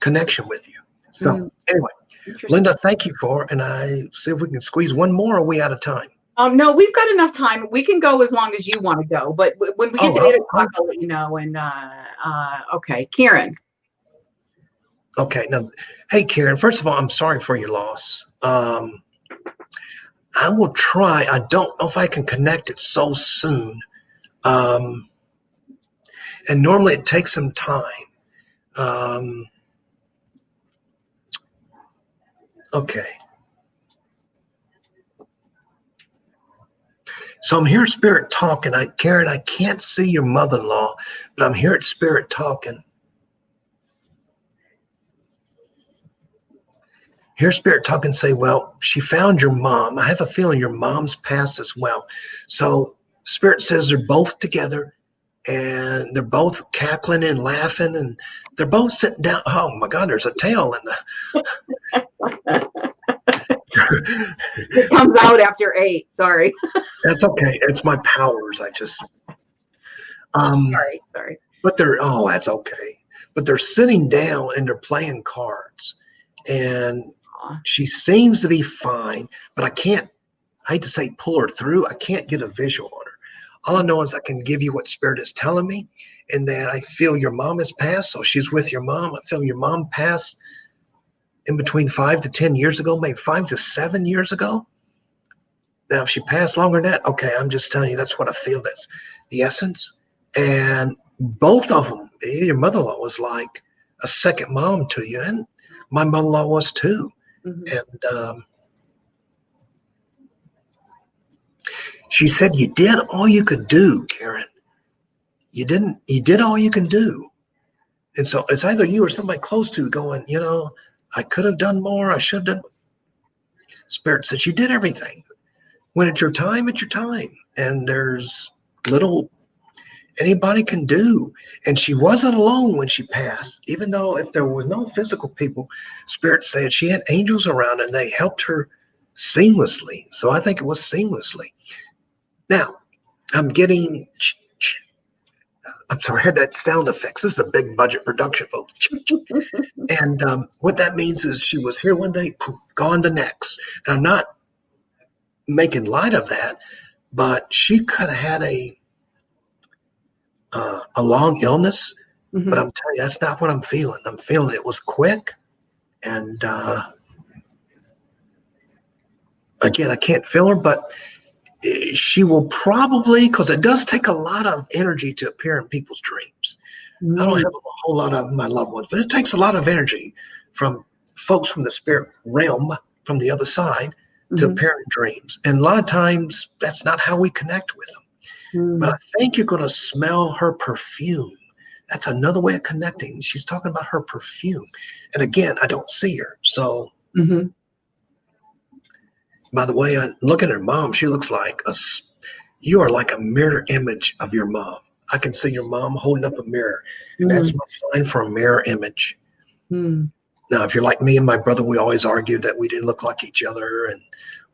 connection with you. So anyway, Linda, thank you and I see if we can squeeze one more, or are we out of time? No, we've got enough time. We can go as long as you want to go, but when we get to 8 o'clock, I'll let you know. And okay, Karen. Okay. Now, hey, Karen, first of all, I'm sorry for your loss. I will try. I don't know if I can connect it so soon. Um, and normally it takes some time. Um, okay. So I'm hearing spirit talking. Karen, I can't see your mother-in-law, but I'm hearing spirit talking. Hear spirit talking, say, well, she found your mom. I have a feeling your mom's passed as well. So spirit says they're both together and they're both cackling and laughing and they're both sitting down. Oh my God, there's a tail in the. It comes out after 8. Sorry. That's okay. It's my powers. I just. Sorry. But that's okay. But they're sitting down and they're playing cards. And she seems to be fine, but I hate to say pull her through. I can't get a visual on her. All I know is I can give you what spirit is telling me, and that I feel your mom has passed. So she's with your mom. I feel your mom passed in between 5 to 10 years ago, maybe 5 to 7 years ago. Now, if she passed longer than that, okay, I'm just telling you, that's what I feel. That's the essence. And both of them, your mother-in-law was like a second mom to you, and my mother-in-law was too. And she said, you did all you could do, Karen. You did all you can do. And so it's either you or somebody close to going, I could have done more. I should have done. Spirit says you did everything. When it's your time, it's your time. And there's little anybody can do. And she wasn't alone when she passed, even though if there was no physical people, Spirit said she had angels around and they helped her seamlessly. So I think it was seamlessly. Now, I'm sorry, I had that sound effects. This is a big budget production, folks. And what that means is she was here one day, poof, gone the next. And I'm not making light of that, but she could have had a long illness. But I'm telling you, that's not what I'm feeling. I'm feeling it was quick. And again, I can't feel her, but she will probably, because it does take a lot of energy to appear in people's dreams. I don't have a whole lot of my loved ones, but it takes a lot of energy from folks from the spirit realm, from the other side, to appear in dreams. And a lot of times, that's not how we connect with them. But I think you're going to smell her perfume. That's another way of connecting. She's talking about her perfume. And again, I don't see her. So, by the way, I look at her mom. She looks like you are like a mirror image of your mom. I can see your mom holding up a mirror. And that's my sign for a mirror image. Now, if you're like me and my brother, we always argued that we didn't look like each other and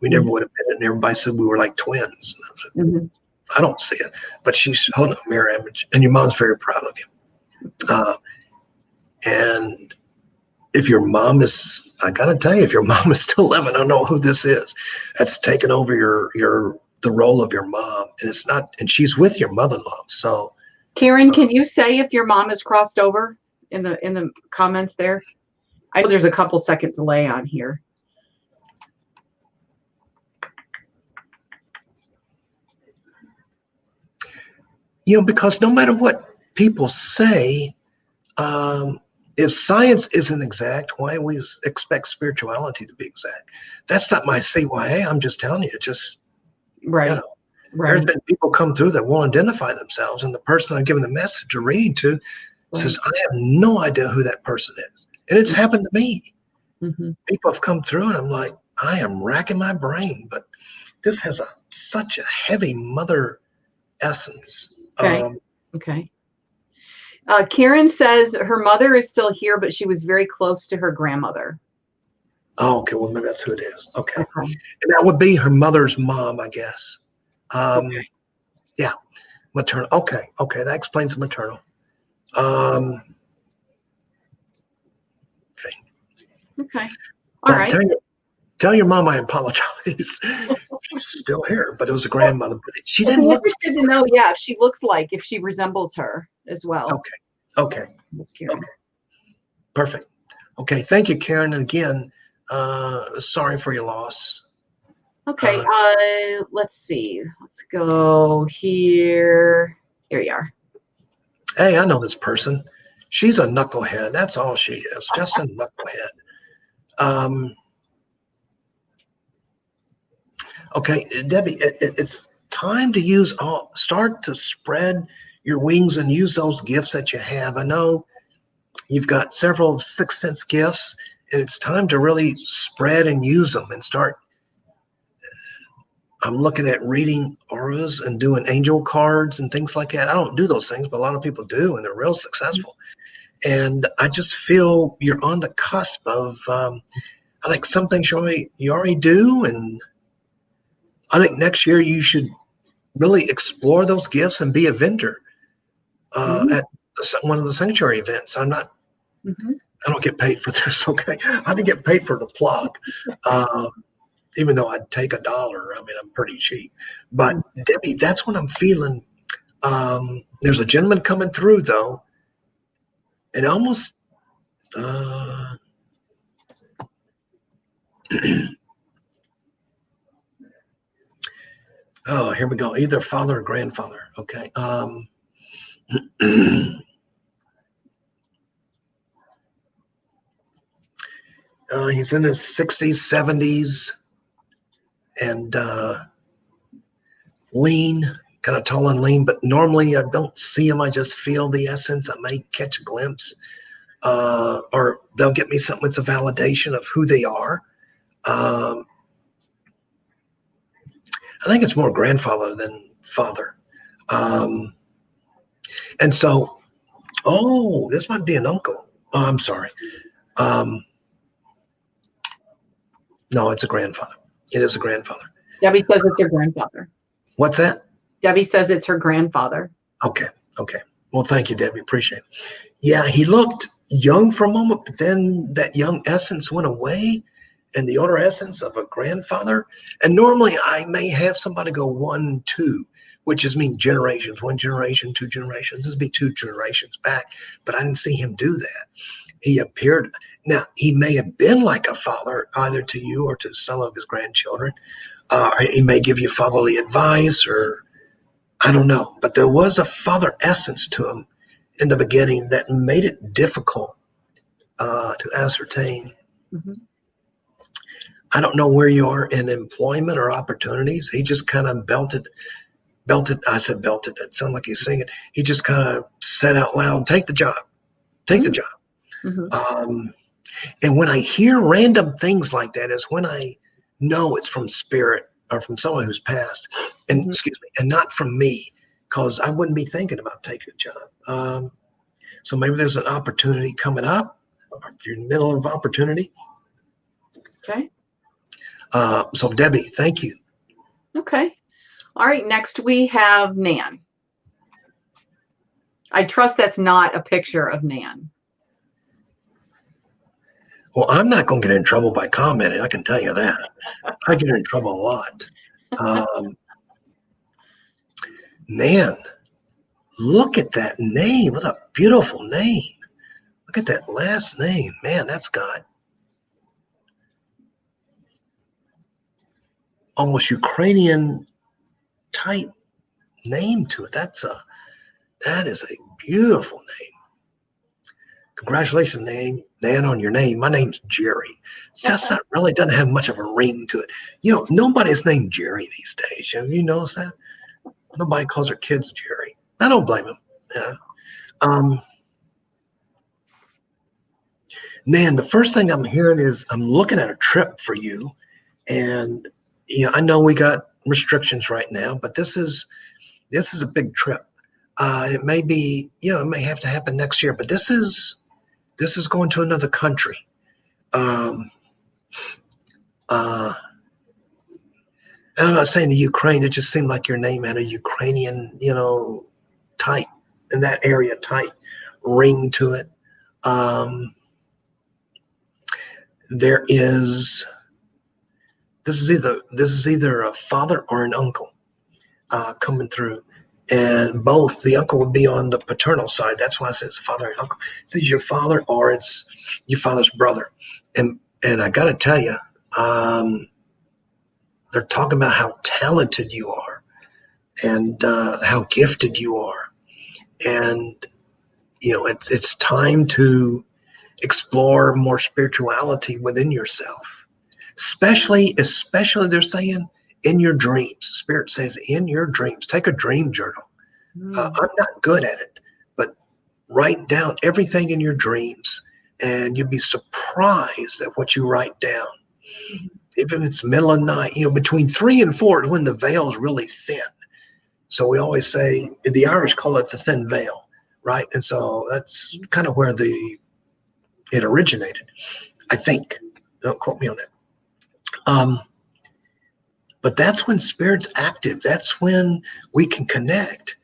we never would have been. And everybody said we were like twins. And I said, I don't see it. But she's holding up a mirror image. And your mom's very proud of you. And if your mom is, I got to tell you, if your mom is still living, I don't know who this is. That's taken over the role of your mom. And it's not, and she's with your mother-in-law. So Karen, can you say if your mom is crossed over in the comments there? I know there's a couple second delay on here. Because no matter what people say, if science isn't exact, why do we expect spirituality to be exact? That's not my CYA. I'm just telling you, just, there's been people come through that won't identify themselves. And the person I'm giving the message or reading to says, I have no idea who that person is. And it's happened to me. People have come through and I'm like, I am racking my brain, but this has such a heavy mother essence. Okay. Karen says her mother is still here, but she was very close to her grandmother. Oh, okay. Well, maybe that's who it is. Okay. And that would be her mother's mom, I guess. Yeah. Maternal. Okay. That explains the maternal. Okay. All right. Tell your mom I apologize. She's still here, but it was a grandmother. But she didn't look. I'm interested to know, if she looks like, if she resembles her as well. Okay. Perfect. Okay, thank you, Karen. And again, sorry for your loss. Okay, let's see. Let's go here. Here you are. Hey, I know this person. She's a knucklehead. That's all she is, just a knucklehead. Okay, Debbie, it's time to start to spread your wings and use those gifts that you have. I know you've got several sixth sense gifts, and it's time to really spread and use them and start. I'm looking at reading auras and doing angel cards and things like that. I don't do those things, but a lot of people do, and they're real successful. And I just feel you're on the cusp of, I think some things you already do, and I think next year you should really explore those gifts and be a vendor at one of the sanctuary events. I'm not. I don't get paid for this. Okay, I didn't get paid for the plug, even though I'd take $1. I mean, I'm pretty cheap. But Debbie, that's what I'm feeling. There's a gentleman coming through though, and almost. Oh, here we go. Either father or grandfather. Okay. He's in his 60s, 70s, and lean, kind of tall and lean. But normally I don't see him. I just feel the essence. I may catch a glimpse, or they'll get me something that's a validation of who they are. I think it's more grandfather than father. And so, this might be an uncle. Oh, I'm sorry. No, it's a grandfather. It is a grandfather. Debbie says it's your grandfather. What's that? Debbie says it's her grandfather. Okay. Well, thank you, Debbie. Appreciate it. Yeah, he looked young for a moment, but then that young essence went away, and the older essence of a grandfather. And normally I may have somebody go 1, 2, which is mean generations, 1 generation, 2 generations. This would be 2 generations back, but I didn't see him do that. He appeared. Now, he may have been like a father either to you or to some of his grandchildren. He may give you fatherly advice, or I don't know. But there was a father essence to him in the beginning that made it difficult to ascertain. I don't know where you are in employment or opportunities. He just kind of belted. I said belted. That sounded like he's singing. He just kind of said out loud, take the job. Take the job. And when I hear random things like that is when I know it's from spirit or from someone who's passed, and excuse me, and not from me, because I wouldn't be thinking about taking a job. So maybe there's an opportunity coming up, or if you're in the middle of opportunity. Okay. So Debbie, thank you. Okay. All right. Next we have Nan. I trust that's not a picture of Nan. Well, I'm not going to get in trouble by commenting. I can tell you that. I get in trouble a lot. Man, look at that name. What a beautiful name. Look at that last name. Man, that's got almost Ukrainian type name to it. That is a beautiful name. Congratulations, Nan, on your name. My name's Jerry. That's not really doesn't have much of a ring to it. You know, nobody's named Jerry these days. Have you noticed that? Nobody calls their kids Jerry. I don't blame them. Yeah. Nan, the first thing I'm hearing is I'm looking at a trip for you, and I know we got restrictions right now, but this is a big trip. It may be, it may have to happen next year, but this is going to another country. And I'm not saying the Ukraine. It just seemed like your name had a Ukrainian, type in that area type ring to it. This is either a father or an uncle coming through, and both the uncle would be on the paternal side. That's why I said it's father and uncle. It's either your father or it's your father's brother. And I got to tell you, they're talking about how talented you are and how gifted you are. And, you know, it's time to explore more spirituality within yourself. Especially they're saying in your dreams. Spirit says in your dreams. Take a dream journal. I'm not good at it, but write down everything in your dreams, and you'll be surprised at what you write down. Even if it's middle of night, you know, between 3 and 4 is when the veil is really thin. So we always say, the Irish call it the thin veil, right? And so that's kind of where it originated, I think. Don't quote me on that. But that's when spirit's active. That's when we can connect.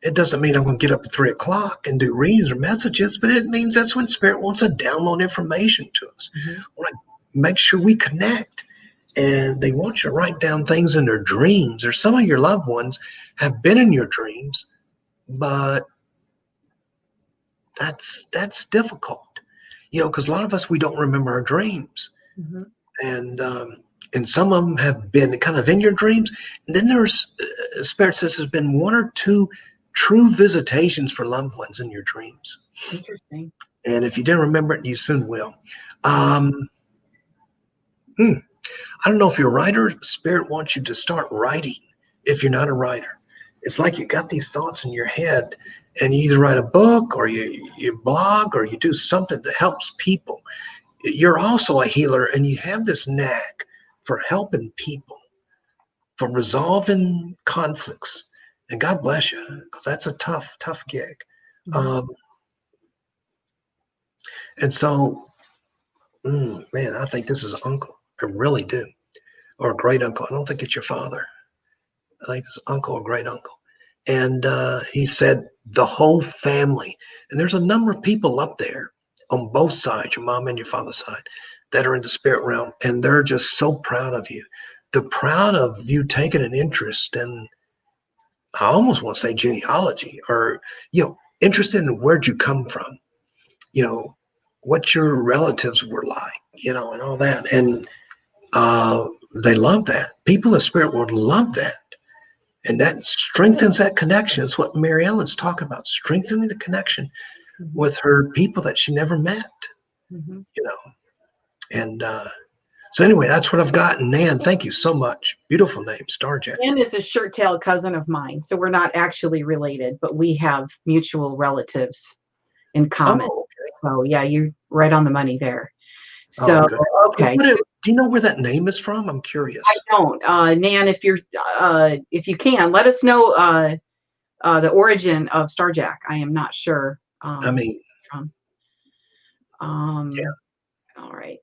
It doesn't mean I'm going to get up at 3 o'clock and do readings or messages, but it means that's when spirit wants to download information to us. Want to make sure we connect. And they want you to write down things in their dreams, or some of your loved ones have been in your dreams, but that's difficult, you know, because a lot of us, we don't remember our dreams. And some of them have been kind of in your dreams. And then there's, Spirit says there's been 1 or 2 true visitations for loved ones in your dreams. Interesting. And if you didn't remember it, you soon will. I don't know if you're a writer. Spirit wants you to start writing if you're not a writer. It's like you got these thoughts in your head, and you either write a book or you blog or you do something that helps people. You're also a healer, and you have this knack for helping people, for resolving conflicts. And God bless you, because that's a tough gig. And so, man, I think this is uncle. I really do. Or a great uncle. I don't think it's your father. I think it's uncle or great uncle. And he said the whole family. And there's a number of people up there on both sides, your mom and your father's side, that are in the spirit realm. And they're just so proud of you. They're proud of you taking an interest in, I almost want to say genealogy, or, you know, interested in where'd you come from, you know, what your relatives were like, you know, and all that. And they love that. People in the spirit world love that. And that strengthens that connection. It's what Mary Ellen's talking about, strengthening the connection with her people that she never met, you know. And so anyway, that's what I've got. And Nan, thank you so much. Beautiful name, Starjack. Nan is a shirt-tailed cousin of mine, so we're not actually related, but we have mutual relatives in common. Oh, okay. So yeah, you're right on the money there. So okay. Do you know where that name is from? I'm curious. I don't. Nan, if you can, let us know the origin of Starjack. I am not sure. I mean, yeah. All right.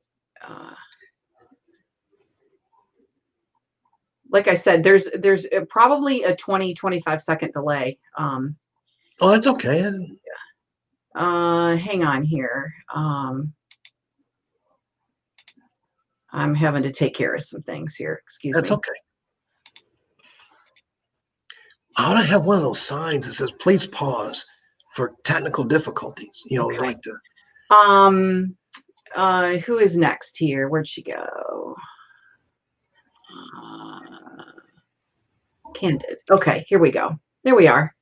Like I said, there's probably a 20-25 second delay. Oh, that's okay. Hang on here. I'm having to take care of some things here. Excuse me. That's okay. I ought to have one of those signs that says, please pause for technical difficulties. You know, Okay. like the. Who is next here? Where'd she go? Candid. Okay, here we go. There we are.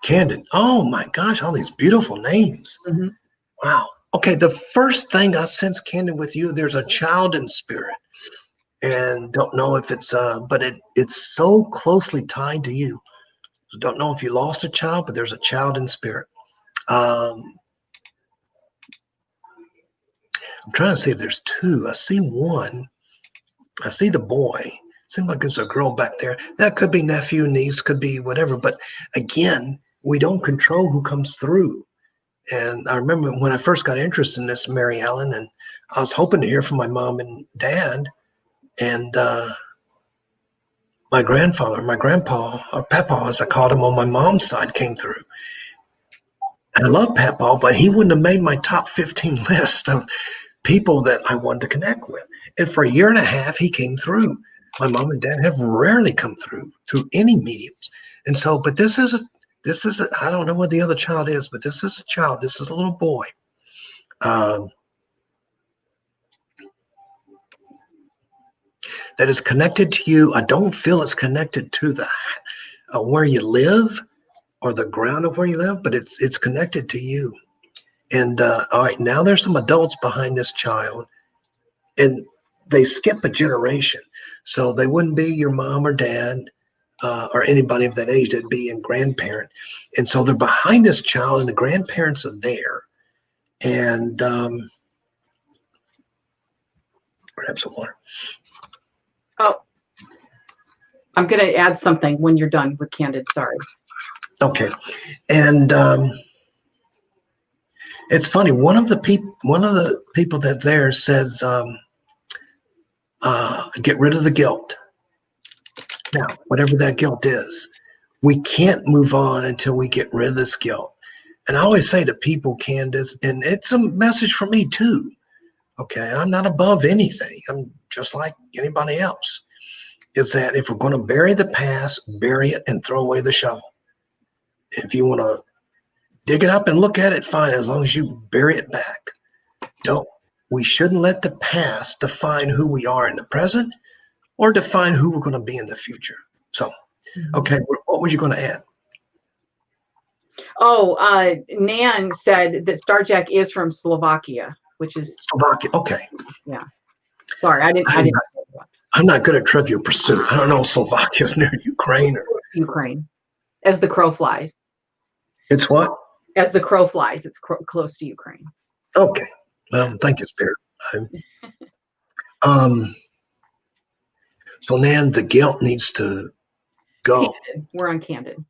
Candid. Oh my gosh, all these beautiful names. Wow. Okay, the first thing I sense, Candid, with you, there's a child in spirit. And don't know if it's but it's so closely tied to you. So don't know if you lost a child, but there's a child in spirit. I'm trying to see if there's 2. I see one. I see the boy. Seems like there's a girl back there. That could be nephew, niece, could be whatever. But again, we don't control who comes through. And I remember when I first got interested in this, Mary Ellen, and I was hoping to hear from my mom and dad. And my grandfather, my grandpa, or Papa, as I called him on my mom's side, came through. And I love Papa, but he wouldn't have made my top 15 list of people that I wanted to connect with. And for a year and a half, he came through. My mom and dad have rarely come through any mediums. And so, but I don't know what the other child is, but this is a child. This is a little boy. That is connected to you. I don't feel it's connected to the where you live or the ground of where you live, but it's connected to you. And all right, now there's some adults behind this child, and they skip a generation, so they wouldn't be your mom or dad or anybody of that age. That'd be a grandparent, and so they're behind this child, and the grandparents are there, and grab some water. Oh, I'm going to add something when you're done with Candid. Sorry. Okay, and it's funny. One of the people that there says, "Get rid of the guilt." Now, whatever that guilt is, we can't move on until we get rid of this guilt. And I always say to people, Candace, and it's a message for me too. Okay, I'm not above anything. I'm just like anybody else. Is that if we're going to bury the past, bury it and throw away the shovel. If you want to dig it up and look at it, fine, as long as you bury it back. We shouldn't let the past define who we are in the present or define who we're going to be in the future. So, okay, what were you going to add? Oh, Nan said that Starjack is from Slovakia, which is Slovakia. Okay. Yeah. Sorry, I didn't. I'm not good at Trivial Pursuit. I don't know if Slovakia's near Ukraine or Ukraine, as the crow flies. It's what? As the crow flies, it's close to Ukraine. Okay. Well, thank you, Spirit. So, Nan, the guilt needs to go. Candid. We're on Candid.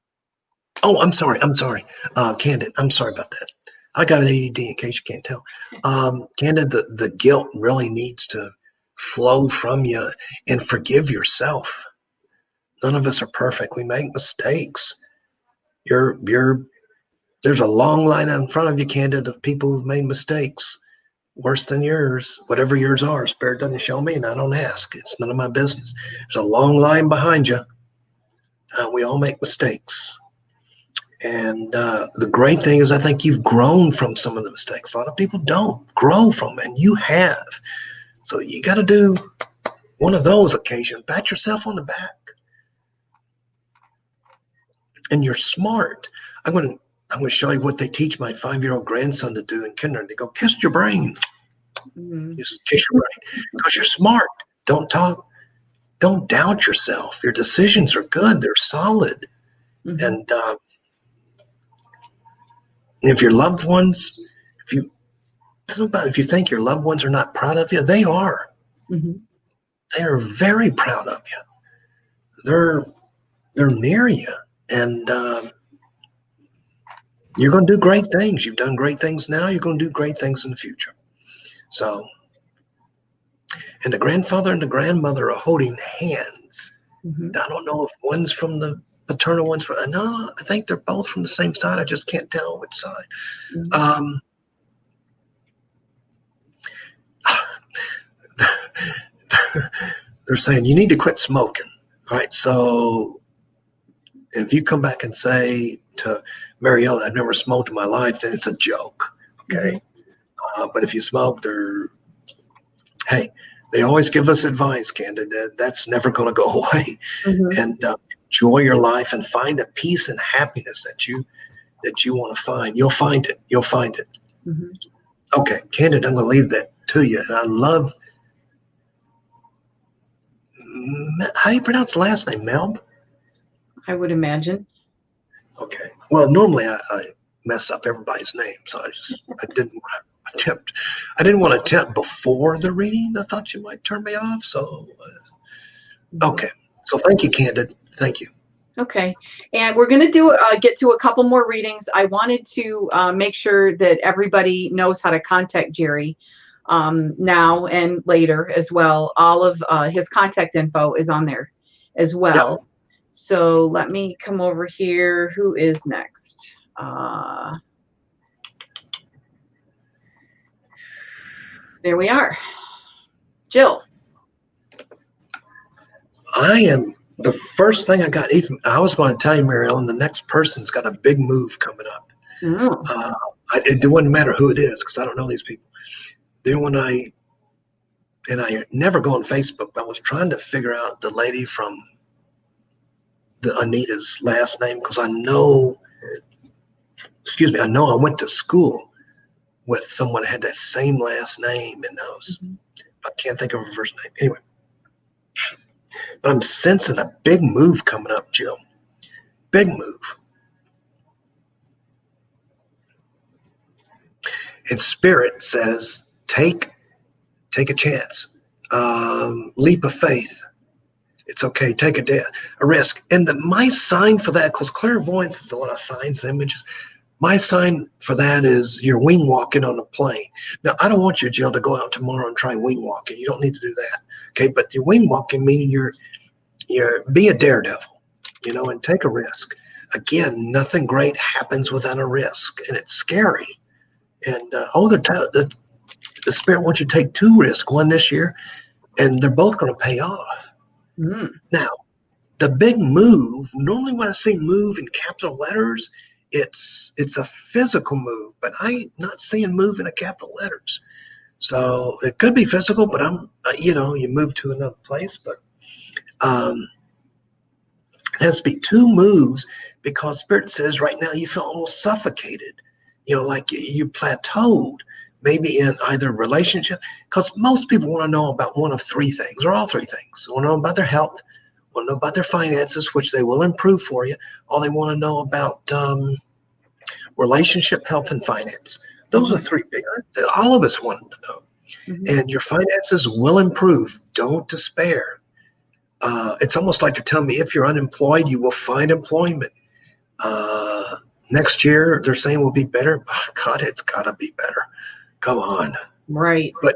Oh, I'm sorry. Candid. I'm sorry about that. I got an ADD in case you can't tell. Candid, the guilt really needs to flow from you and forgive yourself. None of us are perfect. We make mistakes. There's a long line in front of you, Candid, of people who've made mistakes worse than yours. Whatever yours are, Spirit doesn't show me, and I don't ask. It's none of my business. There's a long line behind you. We all make mistakes. And the great thing is I think you've grown from some of the mistakes. A lot of people don't grow from them, and you have. So you got to do one of those occasions. Pat yourself on the back. And you're smart. I'm going to show you what they teach my 5-year-old grandson to do in kindergarten. They go, kiss your brain. Just kiss your brain. Because you're smart. Don't talk. Don't doubt yourself. Your decisions are good. They're solid. And if your loved ones, if you think your loved ones are not proud of you, they are. They are very proud of you. They're near you. And you're going to do great things. You've done great things now. You're going to do great things in the future. So, and the grandfather and the grandmother are holding hands. I don't know if one's from the paternal, one's from, no, I think they're both from the same side. I just can't tell which side. They're saying you need to quit smoking. All right. So if you come back and say to Mariella, I've never smoked in my life, then it's a joke. Okay. But if you smoke, they always give us advice, Candid. That's never going to go away. And enjoy your life and find the peace and happiness that you want to find. You'll find it. You'll find it. Okay, Candid, I'm going to leave that to you. And I love, how do you pronounce the last name, Melb? I would imagine. Okay. Well, normally I mess up everybody's name, so I didn't want to attempt before the reading. I thought you might turn me off. So, okay. So thank you, Candid. Thank you. Okay. And we're going to get to a couple more readings. I wanted to make sure that everybody knows how to contact Jerry now and later as well. All of his contact info is on there as well. Yep. So let me come over here. Who is next? There we are. Jill. I am the first thing I got, even I was going to tell you, Mary Ellen, the next person's got a big move coming up. Oh. It wouldn't matter who it is because I don't know these people. Then I never go on Facebook, but I was trying to figure out the lady from the Anita's last name because I know I went to school with someone that had that same last name, and I can't think of her first name. Anyway, but I'm sensing a big move coming up, Jill. Big move. And Spirit says, take a chance, leap of faith. It's okay. Take a risk. And my sign for that, because clairvoyance is a lot of signs, images. My sign for that is you're wing walking on a plane. Now, I don't want you, Jill, to go out tomorrow and try wing walking. You don't need to do that. Okay. But you're wing walking, meaning be a daredevil, and take a risk. Again, nothing great happens without a risk, and it's scary. And the Spirit wants you to take 2 risks, one this year, and they're both going to pay off. Mm. Now, the big move, normally when I say move in capital letters, it's a physical move, but I'm not seeing move in a capital letters. So it could be physical, but you move to another place, but it has to be 2 moves because Spirit says right now you feel almost suffocated, like you plateaued, maybe in either relationship, because most people want to know about one of 3 things, or all 3 things. They want to know about their health, want to know about their finances, which they will improve for you, or they want to know about relationship, health, and finance. Those are 3 big, all of us want to know. Mm-hmm. And your finances will improve. Don't despair. It's almost like you're telling me if you're unemployed, you will find employment. Next year, they're saying will be better. God, it's got to be better. Come on. Right. But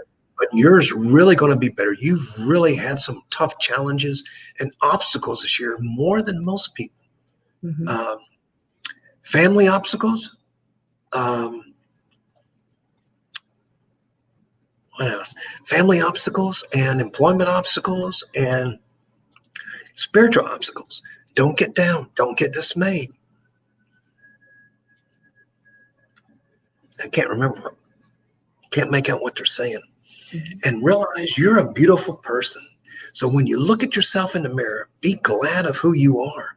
yours really going to be better. You've really had some tough challenges and obstacles this year, more than most people. Mm-hmm. Family obstacles. What else? Family obstacles and employment obstacles and spiritual obstacles. Don't get down. Don't get dismayed. I can't remember. Can't make out what they're saying. Mm-hmm. And realize you're a beautiful person. So when you look at yourself in the mirror, be glad of who you are.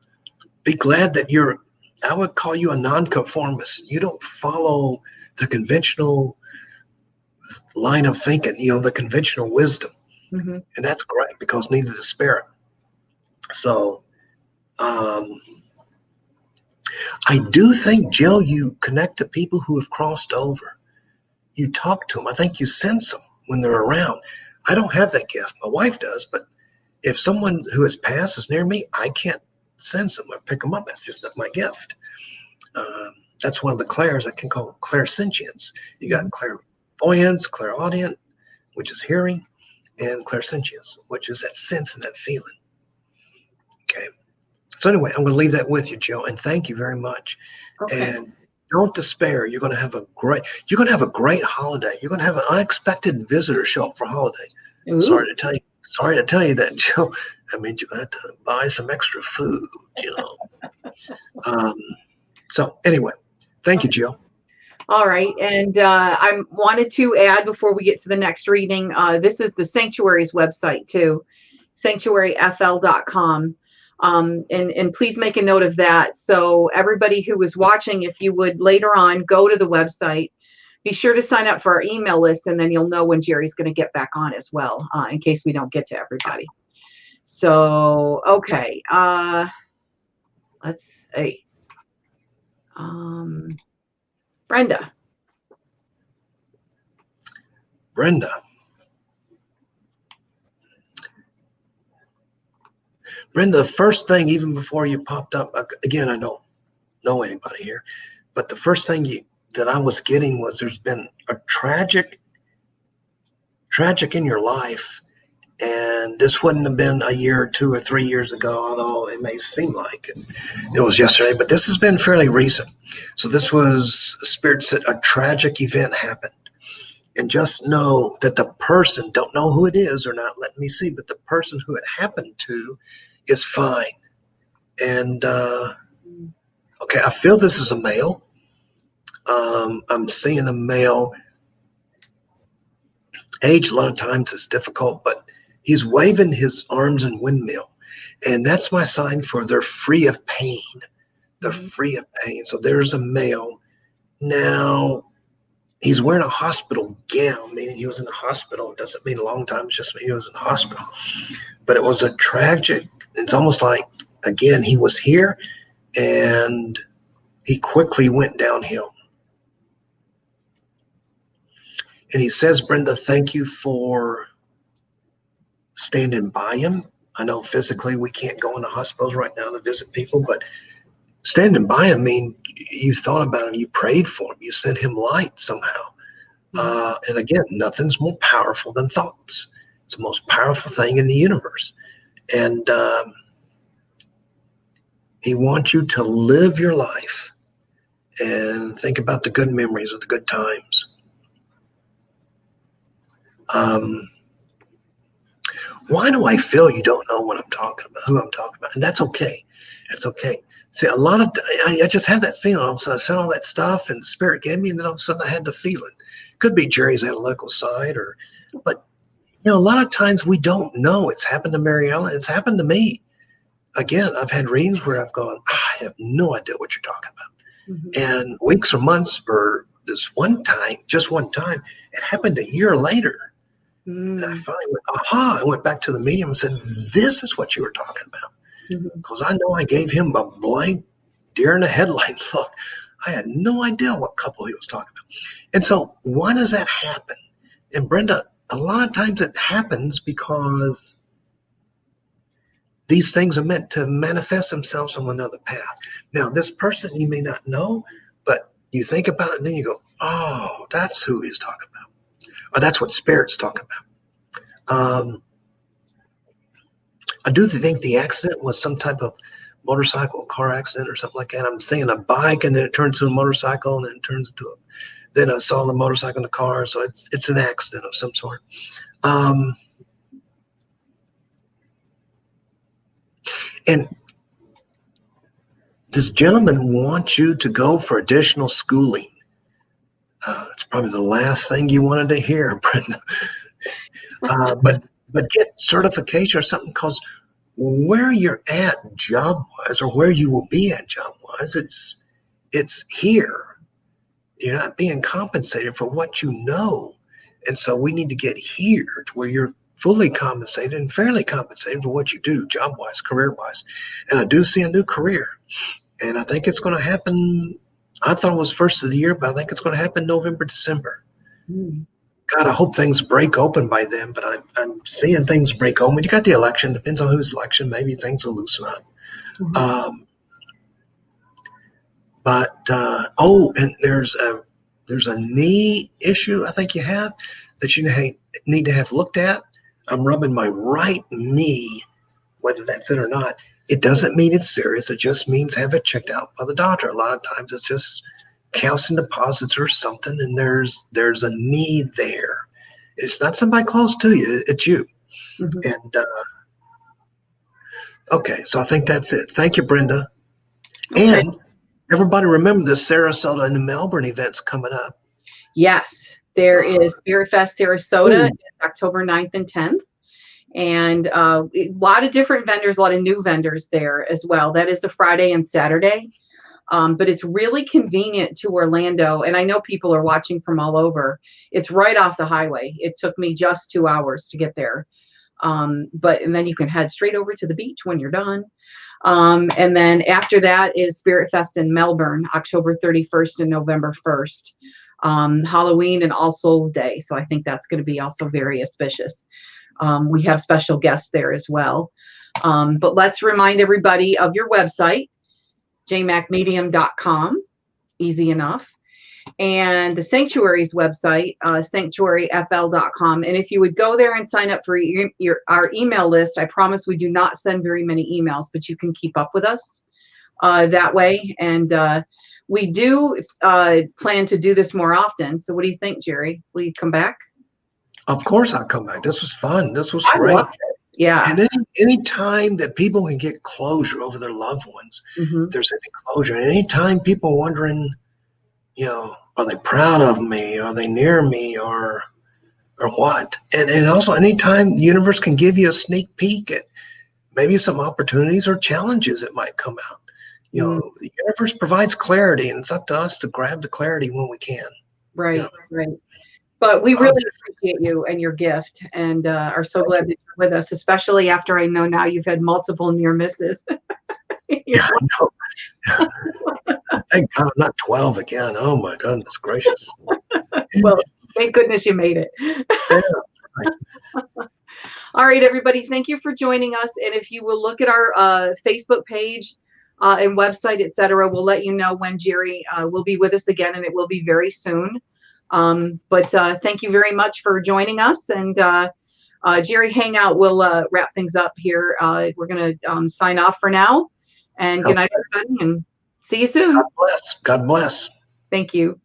Be glad that I would call you a nonconformist. You don't follow the conventional line of thinking, the conventional wisdom. Mm-hmm. And that's great because neither the Spirit. So I do think, Jill, you connect to people who have crossed over. You talk to them. I think you sense them when they're around. I don't have that gift. My wife does, but if someone who has passed is near me, I can't sense them or pick them up. That's just not my gift. That's one of the clairs I can call clairsentience. You got clairvoyance, clairaudient, which is hearing, and clairsentience, which is that sense and that feeling. Okay. So anyway, I'm going to leave that with you, Jill, and thank you very much. Okay. And don't despair. You're going to have a great holiday. You're going to have an unexpected visitor show up for holiday. Ooh. Sorry to tell you that, Jill. I mean, you're going to have to buy some extra food, So anyway, thank you, Jill. All right. And I wanted to add before we get to the next reading, this is the Sanctuary's website too, sanctuaryfl.com. And please make a note of that. So everybody who is watching, if you would later on go to the website, be sure to sign up for our email list, and then you'll know when Jerry's going to get back on as well, in case we don't get to everybody. So, okay. Let's see. Brenda. Brenda, the first thing, even before you popped up, again, I don't know anybody here, but the first thing that I was getting was there's been a tragic in your life, and this wouldn't have been a year or 2 or 3 years ago, although it may seem like it was yesterday, but this has been fairly recent. So this was, Spirit said, a tragic event happened. And just know that the person, don't know who it is or not, let me see, but the person who it happened to is fine. And okay, I feel this is a male. I'm seeing a male. Age a lot of times is difficult, but he's waving his arms in windmill, and that's my sign for they're free of pain. They're free of pain. So there's a male. Now he's wearing a hospital gown, meaning he was in the hospital. It doesn't mean a long time, it's just he was in the hospital. But it was a tragic, it's almost like, again, he was here and he quickly went downhill. And he says, Brenda, thank you for standing by him. I know physically we can't go into hospitals right now to visit people, but standing by him means you thought about him, you prayed for him, you sent him light somehow. And again, nothing's more powerful than thoughts. It's the most powerful thing in the universe. And he wants you to live your life and think about the good memories of the good times. Why do I feel you don't know what I'm talking about, who I'm talking about? And that's okay. That's okay. See, a lot of, I just have that feeling. All of a sudden I said all that stuff and the spirit gave me, and then all of a sudden I had the feeling. Could be Jerry's analytical side, but you know, a lot of times we don't know. It's happened to Mary Ellen. It's happened to me. Again, I've had readings where I've gone, I have no idea what you're talking about. And weeks or months, or this one time, just one time, it happened a year later. And I finally went, aha, I went back to the medium and said, this is what you were talking about. Because I know I gave him a blank deer in the headlight look. I had no idea what couple he was talking about. And so why does that happen? And Brenda, a lot of times it happens because these things are meant to manifest themselves on another path. Now, this person you may not know, but you think about it and then you go, oh, that's who he's talking about. Or that's what Spirit's talking about. I do think the accident was some type of motorcycle car accident or something like that. I'm seeing a bike and then it turns to a motorcycle and then it turns into a, then I saw the motorcycle in the car. So it's an accident of some sort. And this gentleman wants you to go for additional schooling. It's probably the last thing you wanted to hear, Brenda. But get certification or something, because where you're at job-wise, or where you will be at job-wise, it's here. You're not being compensated for what you know. And so we need to get here to where you're fully compensated and fairly compensated for what you do, job-wise, career-wise. And I do see a new career. And I think it's going to happen. I thought it was first of the year, but I think it's going to happen November, December. God, I hope things break open by then, but I'm seeing things break open. You got the election, depends on whose election, maybe things will loosen up. And there's a knee issue I think you have that you need to have looked at. I'm rubbing my right knee, whether that's it or not. It doesn't mean it's serious. It just means have it checked out by the doctor. A lot of times it's just calcium deposits or something, and there's a need there. It's not somebody close to you. It's you. And okay, so I think that's it. Thank you, Brenda. Okay. And everybody remember the Sarasota and the Melbourne events coming up. Yes, there is Spirit Fest Sarasota, October 9th and 10th. And a lot of different vendors, a lot of new vendors there as well. That is a Friday and Saturday. But it's really convenient to Orlando. And I know people are watching from all over. It's right off the highway. It took me just 2 hours to get there. And then you can head straight over to the beach when you're done. And then after that is Spirit Fest in Melbourne, October 31st and November 1st. Halloween and All Souls Day. So I think that's going to be also very auspicious. We have special guests there as well. But let's remind everybody of your website, jmacmedium.com, easy enough. And the Sanctuary's website, sanctuaryfl.com. And if you would go there and sign up for our email list, I promise we do not send very many emails, but you can keep up with us that way. And we do plan to do this more often. So what do you think, Jerry? Will you come back? Of course I'll come back. This was fun. This was great. Yeah. And any time that people can get closure over their loved ones, Mm-hmm. if there's any closure, and any time people wondering, are they proud of me? Are they near me? Or what? And also anytime the universe can give you a sneak peek at maybe some opportunities or challenges that might come out. The universe provides clarity, and it's up to us to grab the clarity when we can. Right, right. But we really appreciate you and your gift, and are so glad that you're with us, especially after I know now you've had multiple near misses. Yeah, I know. Thank God I'm not 12 again. Oh my goodness gracious. Well, thank goodness you made it. Yeah, right. All right, everybody, thank you for joining us. And if you will look at our Facebook page and website, etc., we'll let you know when Jerry will be with us again, and it will be very soon. But thank you very much for joining us. And Jerry, hang out. We'll wrap things up here. We're going to sign off for now. And good night, everybody, and see you soon. God bless. God bless. Thank you.